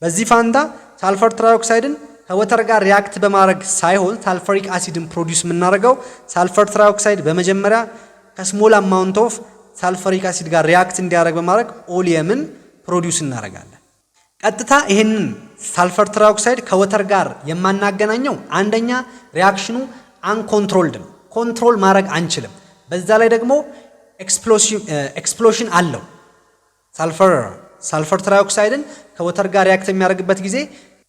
በዚህ ፋንታ ሳልፈር ትራይኦክሳይድን ከወተር ጋር ሪአክት በማድረግ ሳይሆን ሳልፈሪክ አሲድን ፕሮዲዩስ የምናደርገው ሳልፈር ትራይኦክሳይድ በመጀመሪያ ከስሞል አማውንት ኦፍ ሳልፈሪክ አሲድ ጋር ሪአክት እንዲያደርግ በማድረግ ኦሊየምን ፕሮዲዩስ እናደርጋለን። ቀጥታ ይሄንን ሳልፈር ትራይኦክሳይድ ከወተር ጋር የማናገናኘው አንደኛ ሪአክሽኑ አንኮንትሮልድ ነው፣ ኮንትሮል ማድረግ አንችልም። በዛ ላይ ደግሞ ኤክስፕሎሽን አለው። ሳልፈር ትራይኦክሳይድን ከወተር ጋር ሪአክት የሚያደርግበት ጊዜ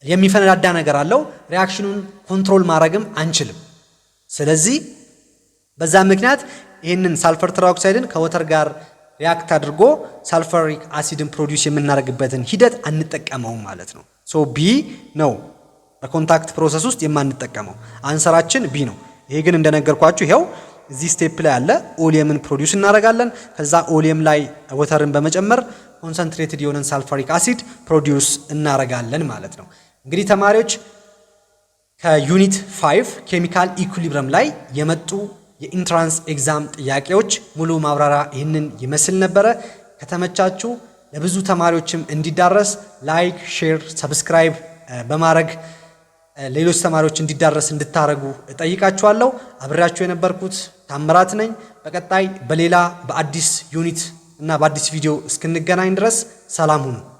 የሚፈነዳዳ ነገር አለው። ሪአክሽኑን ኮንትሮል ማድረግም አንችልም። ስለዚህ በዛ ምክንያት ይህንን ሳልፈር ትራይኦክሳይድን ከወተር ጋር ሪአክት አድርጎ ሳልፈሪክ አሲድን ፕሮዲዩስ የምናደርግበትን ሂደት አንጠቀመውም ማለት ነው። ሶ ቢ ነው በኮንታክት ፕሮሰስ ውስጥ የማንጠቀመው አንሰራችን ቢ ነው። ይሄ ግን እንደነገርኳችሁ ይሄው እዚህ ስቴፕ ላይ ያለ ኦሊየምን ፕሮዲዩስ እናደርጋለን። ከዛ ኦሊየም ላይ ወተርን በመጨመር ኮንሰንትሬትድ የሆነን ሳልፋሪክ አሲድ ፕሮዲዩስ እናደርጋለን ማለት ነው። እንግዲህ ተማሪዎች ከዩኒት 5 ኬሚካል ኢኩሊብረም ላይ የመጡ የኢንትራንስ ኤግዛም ጥያቄዎች ሙሉ ማብራሪያ ይህንን ይመስል ነበረ። ከተመቻችሁ ለብዙ ተማሪዎችም እንዲዳረስ ላይክ፣ ሼር፣ ሰብስክራይብ በማድረግ ሌሎች ተማሪዎች እንዲዳረስ እንድታረጉ እጠይቃችኋለሁ። አብሬያችሁ የነበርኩት ታምራት ነኝ። በቀጣይ በሌላ በአዲስ ዩኒት እና በአዲስ ቪዲዮ እስክንገናኝ ድረስ ሰላም ሁኑ።